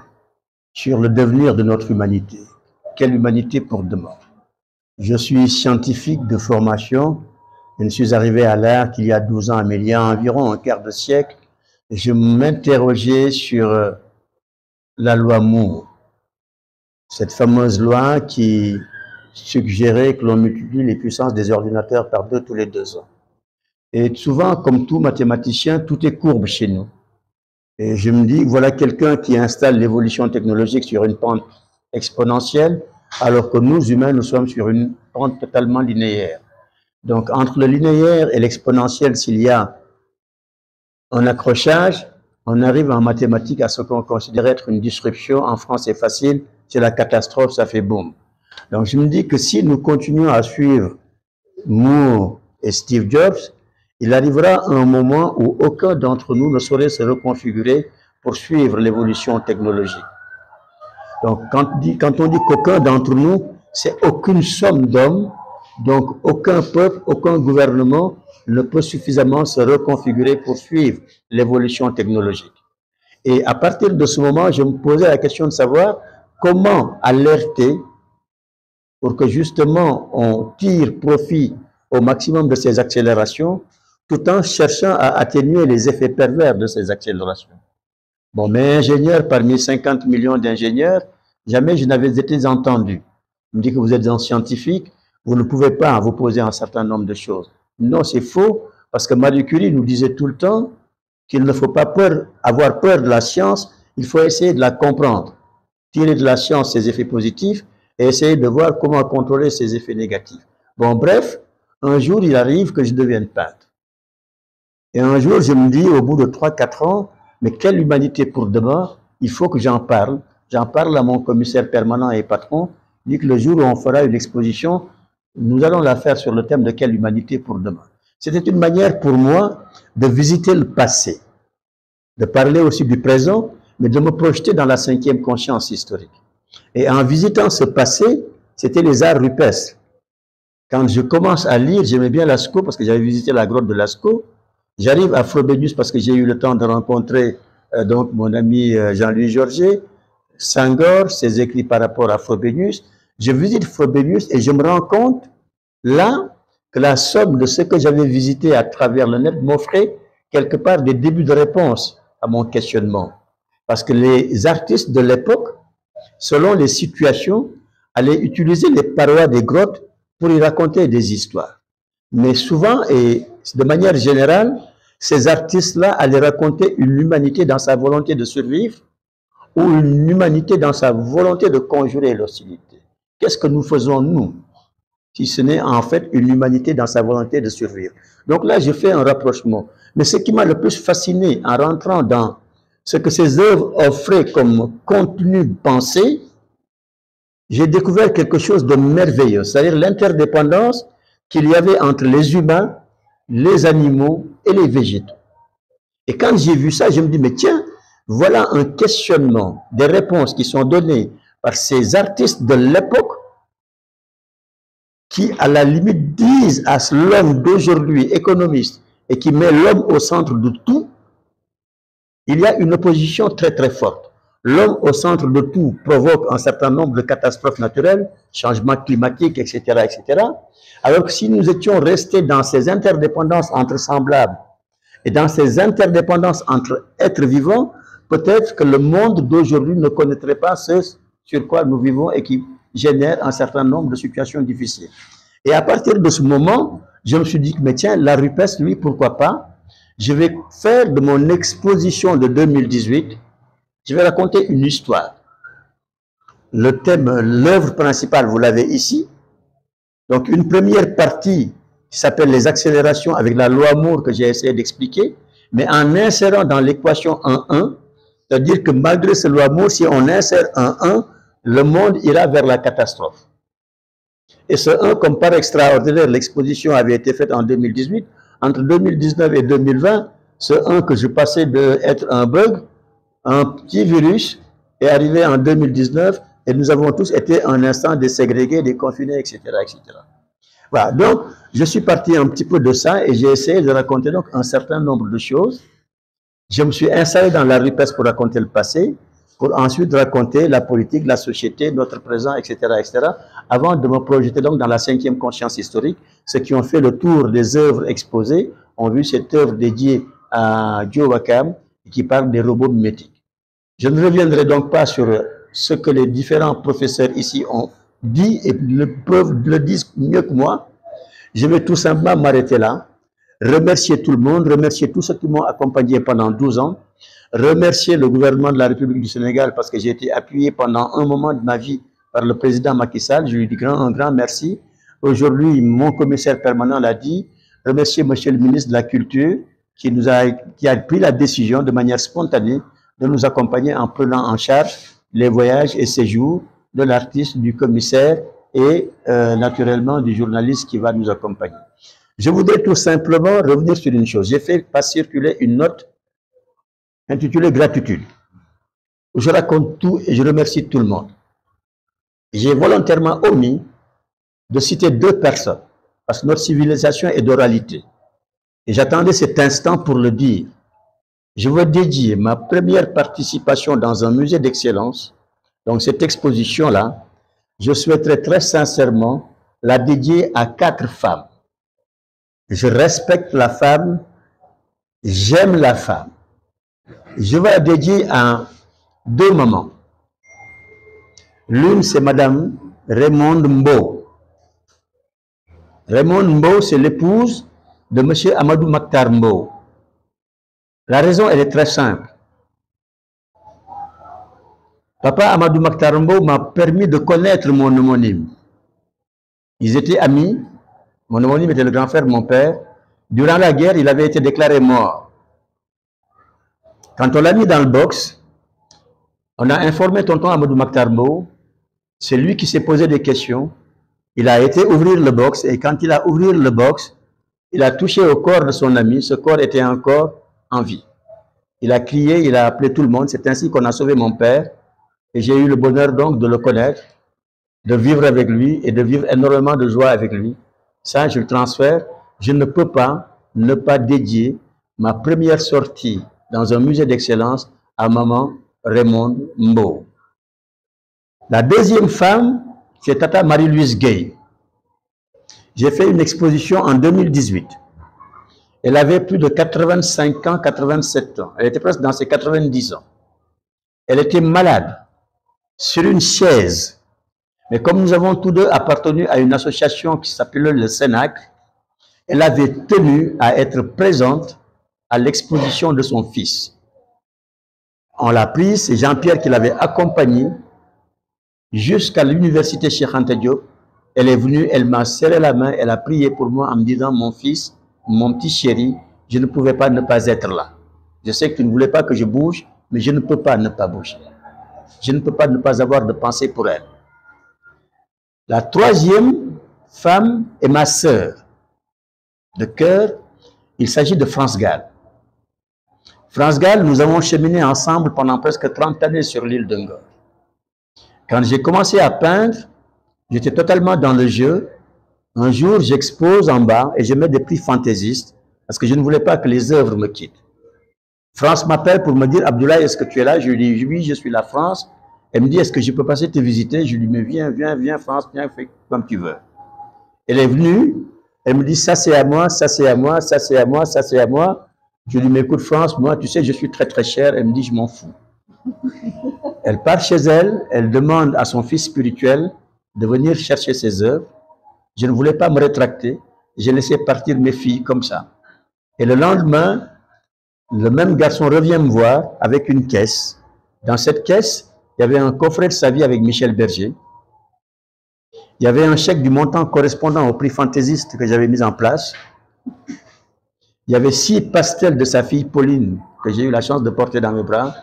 sur le devenir de notre humanité. Quelle humanité pour demain? Je suis scientifique de formation. Je suis arrivé à l'art qu'il y a 12 ans, mais il y a environ un quart de siècle, je m'interrogeais sur la loi Moore. Cette fameuse loi qui suggérait que l'on multiplie les puissances des ordinateurs par 2 tous les 2 ans. Et souvent, comme tout mathématicien, tout est courbe chez nous. Et je me dis, voilà quelqu'un qui installe l'évolution technologique sur une pente exponentielle, alors que nous, humains, nous sommes sur une pente totalement linéaire. Donc, entre le linéaire et l'exponentiel, s'il y a un accrochage, on arrive en mathématiques à ce qu'on considère être une disruption. En France, c'est facile, c'est la catastrophe, ça fait boum. Donc, je me dis que si nous continuons à suivre Moore et Steve Jobs, il arrivera un moment où aucun d'entre nous ne saurait se reconfigurer pour suivre l'évolution technologique. Donc, quand on dit qu'aucun d'entre nous, c'est aucune somme d'hommes, donc aucun peuple, aucun gouvernement ne peut suffisamment se reconfigurer pour suivre l'évolution technologique. Et à partir de ce moment, je me posais la question de savoir comment alerter pour que justement on tire profit au maximum de ces accélérations, tout en cherchant à atténuer les effets pervers de ces accélérations. Bon, mais ingénieur, parmi 50 millions d'ingénieurs, jamais je n'avais été entendu. On me dit que vous êtes un scientifique, vous ne pouvez pas vous poser un certain nombre de choses. Non, c'est faux, parce que Marie Curie nous disait tout le temps qu'il ne faut pas avoir peur de la science, il faut essayer de la comprendre, tirer de la science ses effets positifs et essayer de voir comment contrôler ses effets négatifs. Bon, bref, un jour, il arrive que je devienne peintre. Et un jour, je me dis, au bout de 3-4 ans, mais quelle humanité pour demain? Il faut que j'en parle. J'en parle à mon commissaire permanent et patron. Il dit que le jour où on fera une exposition, nous allons la faire sur le thème de quelle humanité pour demain. C'était une manière pour moi de visiter le passé, de parler aussi du présent, mais de me projeter dans la 5e conscience historique. Et en visitant ce passé, c'était les arts rupestres. Quand je commence à lire, j'aimais bien Lascaux parce que j'avais visité la grotte de Lascaux. J'arrive à Frobenius parce que j'ai eu le temps de rencontrer donc mon ami Jean-Louis Georget, Senghor, ses écrits par rapport à Frobenius. Je visite Frobenius et je me rends compte là que la somme de ce que j'avais visité à travers le net m'offrait quelque part des débuts de réponse à mon questionnement. Parce que les artistes de l'époque, selon les situations, allaient utiliser les parois des grottes pour y raconter des histoires. Mais souvent, et de manière générale, ces artistes-là allaient raconter une humanité dans sa volonté de survivre ou une humanité dans sa volonté de conjurer l'hostilité. Qu'est-ce que nous faisons, nous, si ce n'est en fait une humanité dans sa volonté de survivre? Donc là, je fais un rapprochement. Mais ce qui m'a le plus fasciné en rentrant dans ce que ces œuvres offraient comme contenu pensé, j'ai découvert quelque chose de merveilleux, c'est-à-dire l'interdépendance qu'il y avait entre les humains, les animaux et les végétaux. Et quand j'ai vu ça, je me dis, mais tiens, voilà un questionnement, des réponses qui sont données par ces artistes de l'époque qui, à la limite, disent à l'homme d'aujourd'hui, économiste, et qui met l'homme au centre de tout, il y a une opposition très très forte. L'homme au centre de tout provoque un certain nombre de catastrophes naturelles, changements climatiques, etc., etc. Alors que si nous étions restés dans ces interdépendances entre semblables et dans ces interdépendances entre êtres vivants, peut-être que le monde d'aujourd'hui ne connaîtrait pas ce sur quoi nous vivons et qui génère un certain nombre de situations difficiles. Et à partir de ce moment, je me suis dit, mais tiens, la rupestre, lui, pourquoi pas? Je vais faire de mon exposition de 2018, je vais raconter une histoire. Le thème, l'œuvre principale, vous l'avez ici. Donc, une première partie qui s'appelle les accélérations avec la loi Moore que j'ai essayé d'expliquer, mais en insérant dans l'équation un 1, c'est-à-dire que malgré ce loi Moore, si on insère un 1, le monde ira vers la catastrophe. Et ce 1, comme par extraordinaire, l'exposition avait été faite en 2018, entre 2019 et 2020, ce 1 que je passais d'être un bug, un petit virus, est arrivé en 2019 et nous avons tous été un instant déségrégés, déconfinés, etc., etc. Voilà, donc je suis parti un petit peu de ça et j'ai essayé de raconter donc un certain nombre de choses. Je me suis installé dans la RUPES pour raconter le passé, pour ensuite raconter la politique, la société, notre présent, etc., etc., avant de me projeter donc dans la 5e conscience historique. Ceux qui ont fait le tour des œuvres exposées ont vu cette œuvre dédiée à Joe Wakam qui parle des robots mimétiques. Je ne reviendrai donc pas sur ce que les différents professeurs ici ont dit et le disent mieux que moi. Je vais tout simplement m'arrêter là, remercier tout le monde, remercier tous ceux qui m'ont accompagné pendant 12 ans, remercier le gouvernement de la République du Sénégal parce que j'ai été appuyé pendant un moment de ma vie par le président Macky Sall. Je lui dis un grand merci. Aujourd'hui, mon commissaire permanent l'a dit. Remercier monsieur le ministre de la Culture qui a pris la décision de manière spontanée de nous accompagner en prenant en charge les voyages et séjours de l'artiste, du commissaire et naturellement du journaliste qui va nous accompagner. Je voudrais tout simplement revenir sur une chose. J'ai fait pas circuler une note intitulée « Gratitude ». Je raconte tout et je remercie tout le monde. J'ai volontairement omis de citer 2 personnes, parce que notre civilisation est d'oralité. Et j'attendais cet instant pour le dire. Je veux dédier ma première participation dans un musée d'excellence, donc cette exposition-là, je souhaiterais très sincèrement la dédier à 4 femmes. Je respecte la femme, j'aime la femme. Je vais la dédier à 2 mamans. L'une, c'est Madame Raymonde Mbow. Raymonde Mbow, c'est l'épouse de M. Amadou Makhtar Mbow. La raison, elle est très simple. Papa Amadou Makhtar Mbow m'a permis de connaître mon homonyme. Ils étaient amis. Mon homonyme était le grand frère de mon père. Durant la guerre, il avait été déclaré mort. Quand on l'a mis dans le box, on a informé tonton Amadou Makhtar Mbow. C'est lui qui s'est posé des questions. Il a été ouvrir le box et quand il a ouvert le box, il a touché au corps de son ami. Ce corps était encore en vie. Il a crié, il a appelé tout le monde. C'est ainsi qu'on a sauvé mon père. Et j'ai eu le bonheur donc de le connaître, de vivre avec lui et de vivre énormément de joie avec lui. Ça, je le transfère. Je ne peux pas ne pas dédier ma première sortie dans un musée d'excellence à maman Raymonde Mbow. La deuxième femme, c'est Tata Marie-Louise Gueye. J'ai fait une exposition en 2018. Elle avait plus de 85 ans, 87 ans. Elle était presque dans ses 90 ans. Elle était malade, sur une chaise. Mais comme nous avons tous deux appartenu à une association qui s'appelait le Sénac, elle avait tenu à être présente à l'exposition de son fils. On l'a prise, c'est Jean-Pierre qui l'avait accompagnée jusqu'à l'université Cheikh Anta Diop. Elle est venue, elle m'a serré la main, elle a prié pour moi en me disant « Mon fils, mon petit chéri, je ne pouvais pas ne pas être là. Je sais que tu ne voulais pas que je bouge, mais je ne peux pas ne pas bouger. Je ne peux pas ne pas avoir de pensée pour elle. » La troisième femme est ma sœur de cœur. Il s'agit de France Gall. France Gall, nous avons cheminé ensemble pendant presque 30 années sur l'île de Ngor. Quand j'ai commencé à peindre, j'étais totalement dans le jeu. Un jour, j'expose en bas et je mets des prix fantaisistes parce que je ne voulais pas que les œuvres me quittent. France m'appelle pour me dire « Abdoulaye, est-ce que tu es là ?» Je lui dis « Oui, je suis la France. » Elle me dit « Est-ce que je peux passer te visiter ?» Je lui dis « Mais viens, viens, viens France, viens, fais comme tu veux. » Elle est venue, elle me dit « Ça c'est à moi, ça c'est à moi, ça c'est à moi, ça c'est à moi. » Je lui dis « Mais écoute France, moi tu sais, je suis très très cher. » Elle me dit « Je m'en fous. » Elle part chez elle, elle demande à son fils spirituel de venir chercher ses œuvres. Je ne voulais pas me rétracter. J'ai laissé partir mes filles comme ça. Et le lendemain, le même garçon revient me voir avec une caisse. Dans cette caisse, il y avait un coffret de sa vie avec Michel Berger. Il y avait un chèque du montant correspondant au prix fantaisiste que j'avais mis en place. Il y avait 6 pastels de sa fille Pauline que j'ai eu la chance de porter dans mes bras.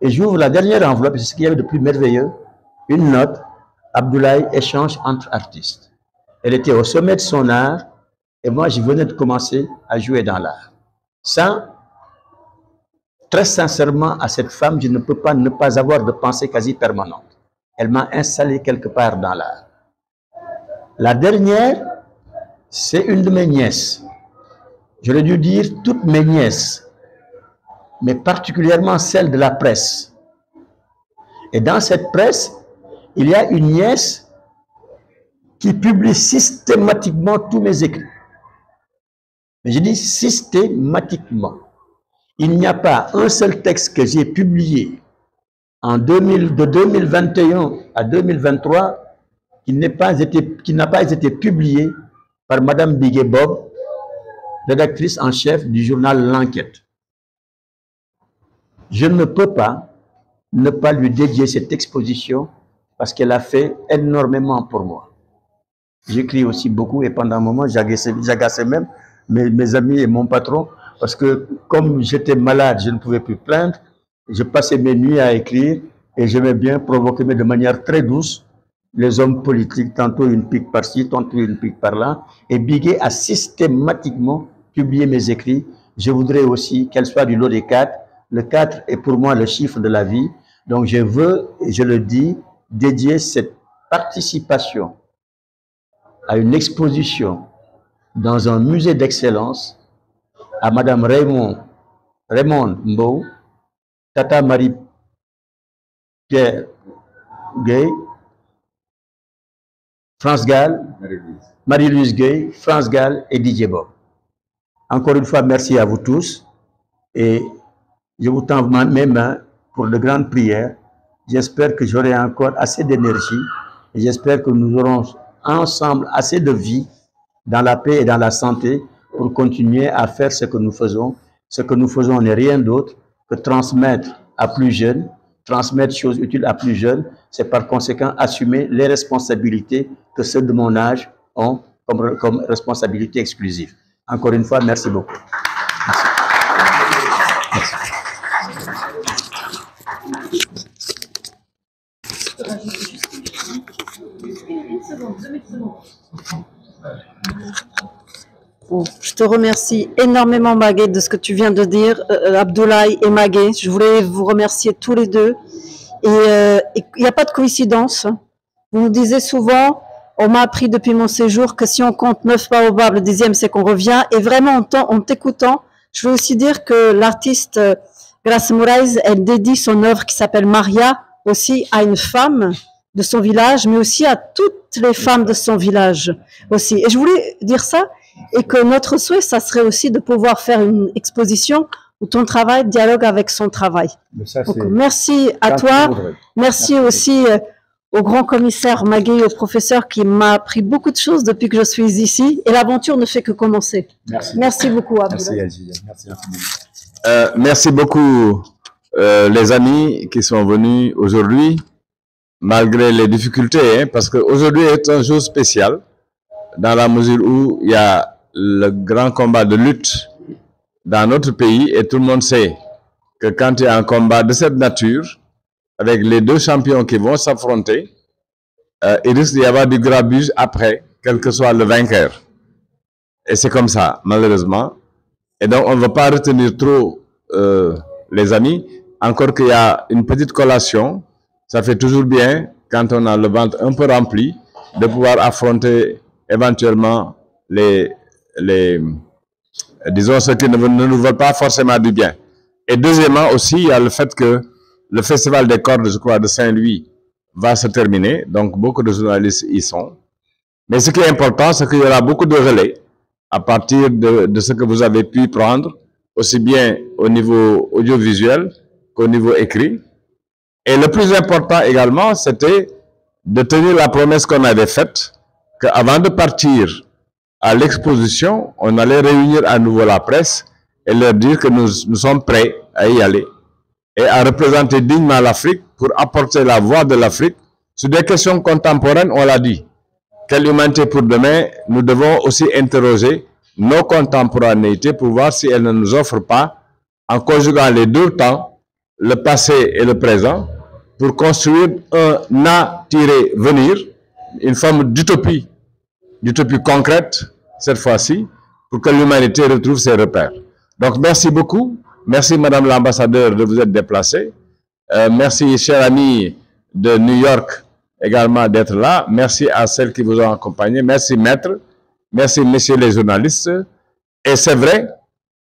Et j'ouvre la dernière enveloppe, c'est ce qu'il y avait de plus merveilleux, une note, Abdoulaye, échange entre artistes. Elle était au sommet de son art et moi, je venais de commencer à jouer dans l'art. Ça, très sincèrement, à cette femme, je ne peux pas ne pas avoir de pensée quasi permanente. Elle m'a installé quelque part dans l'art. La dernière, c'est une de mes nièces. J'aurais dû dire toutes mes nièces, mais particulièrement celle de la presse. Et dans cette presse, il y a une nièce qui publie systématiquement tous mes écrits. Mais je dis systématiquement. Il n'y a pas un seul texte que j'ai publié de 2021 à 2023 qui n'a pas été publié par Madame Bigué Bob, rédactrice en chef du journal L'Enquête. Je ne peux pas ne pas lui dédier cette exposition parce qu'elle a fait énormément pour moi. J'écris aussi beaucoup et pendant un moment, j'agaçais même mes amis et mon patron parce que comme j'étais malade, je ne pouvais plus plaindre. Je passais mes nuits à écrire et j'aimais bien provoquer, mais de manière très douce, les hommes politiques, tantôt une pique par-ci, tantôt une pique par-là. Et Bigué a systématiquement publié mes écrits. Je voudrais aussi qu'elle soit du lot des 4. Le 4 est pour moi le chiffre de la vie. Donc je veux, et je le dis, dédier cette participation à une exposition dans un musée d'excellence à Madame Raymond Mbou, Tata Marie-Pierre Gueye, France Gall, Marie-Louise Gueye, France Gall et Didier Bob. Encore une fois, merci à vous tous et je vous tends mes mains pour de grandes prières. J'espère que j'aurai encore assez d'énergie et j'espère que nous aurons ensemble assez de vie dans la paix et dans la santé pour continuer à faire ce que nous faisons. Ce que nous faisons n'est rien d'autre que transmettre à plus jeunes, transmettre choses utiles à plus jeunes. C'est par conséquent assumer les responsabilités que ceux de mon âge ont comme responsabilité exclusive. Encore une fois, merci beaucoup. Merci. Bon, je te remercie énormément, Magué, de ce que tu viens de dire, Abdoulaye et Magué. Je voulais vous remercier tous les deux. Et il n'y a pas de coïncidence. Vous nous disiez souvent, on m'a appris depuis mon séjour que si on compte 9 baobabs, le 10e, c'est qu'on revient. Et vraiment, en t'écoutant, je veux aussi dire que l'artiste Grace Moraes, elle dédie son œuvre qui s'appelle Maria aussi à une femme de son village, mais aussi à toutes les femmes de son village aussi. Et je voulais dire ça, et que notre souhait, ça serait aussi de pouvoir faire une exposition où ton travail dialogue avec son travail. Ça, donc, merci à toi, merci aussi au grand commissaire Magué et au professeur qui m'a appris beaucoup de choses depuis que je suis ici, et l'aventure ne fait que commencer. Merci beaucoup, Abdoulaye. Merci, merci. Merci beaucoup les amis qui sont venus aujourd'hui, malgré les difficultés, hein, parce qu'aujourd'hui est un jour spécial, dans la mesure où il y a le grand combat de lutte dans notre pays, et tout le monde sait que quand il y a un combat de cette nature, avec les deux champions qui vont s'affronter, il risque d'y avoir du grabuge après, quel que soit le vainqueur. Et c'est comme ça, malheureusement. Et donc, on ne va pas retenir trop les amis, encore qu'il y a une petite collation. Ça fait toujours bien, quand on a le ventre un peu rempli, de pouvoir affronter éventuellement disons, ceux qui ne nous veulent pas forcément du bien. Et deuxièmement aussi, il y a le fait que le Festival des cordes, je crois, de Saint-Louis va se terminer. Donc, beaucoup de journalistes y sont. Mais ce qui est important, c'est qu'il y aura beaucoup de relais à partir de ce que vous avez pu prendre, aussi bien au niveau audiovisuel qu'au niveau écrit. Et le plus important également, c'était de tenir la promesse qu'on avait faite, qu'avant de partir à l'exposition, on allait réunir à nouveau la presse et leur dire que nous sommes prêts à y aller et à représenter dignement l'Afrique pour apporter la voix de l'Afrique sur des questions contemporaines. On l'a dit. Quelle humanité pour demain? Nous devons aussi interroger nos contemporanéités pour voir si elles ne nous offrent pas, en conjuguant les deux temps, le passé et le présent, pour construire un à-venir, une forme d'utopie concrète, cette fois-ci, pour que l'humanité retrouve ses repères. Donc, merci beaucoup. Merci, Madame l'ambassadeur, de vous être déplacée. Merci, chers amis de New York, également d'être là. Merci à celles qui vous ont accompagné. Merci, Maître. merci messieurs les journalistes. Et c'est vrai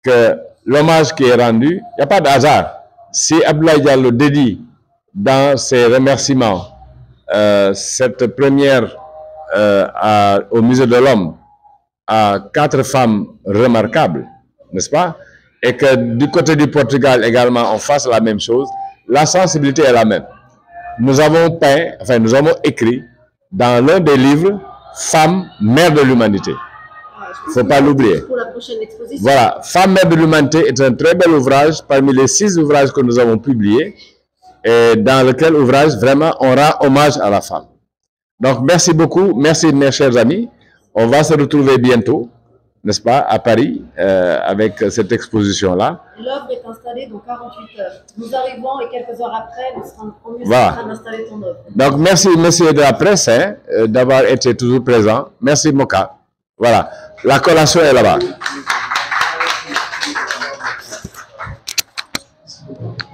que l'hommage qui est rendu, il n'y a pas de hasard. Si Abdoulaye Diallo dédie dans ses remerciements cette première au Musée de l'Homme à 4 femmes remarquables, n'est-ce pas? Et que du côté du Portugal également, on fasse la même chose, la sensibilité est la même. Nous avons peint, enfin nous avons écrit dans l'un des livres « Femmes, mères de l'humanité ». Il ne faut pas l'oublier. Pour la prochaine exposition. Voilà, « Femmes, mères de l'humanité » est un très bel ouvrage parmi les 6 ouvrages que nous avons publiés et dans lequel ouvrage vraiment on rend hommage à la femme. Donc merci beaucoup, merci mes chers amis. On va se retrouver bientôt, n'est-ce pas, à Paris, avec cette exposition-là. L'œuvre est installée dans 48 heures. Nous arrivons et quelques heures après, nous serons au mieux Voilà. en train d'installer ton œuvre. Donc merci messieurs de la presse d'avoir été toujours présents. Merci Moka. Voilà, la collation est là-bas.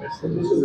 Merci.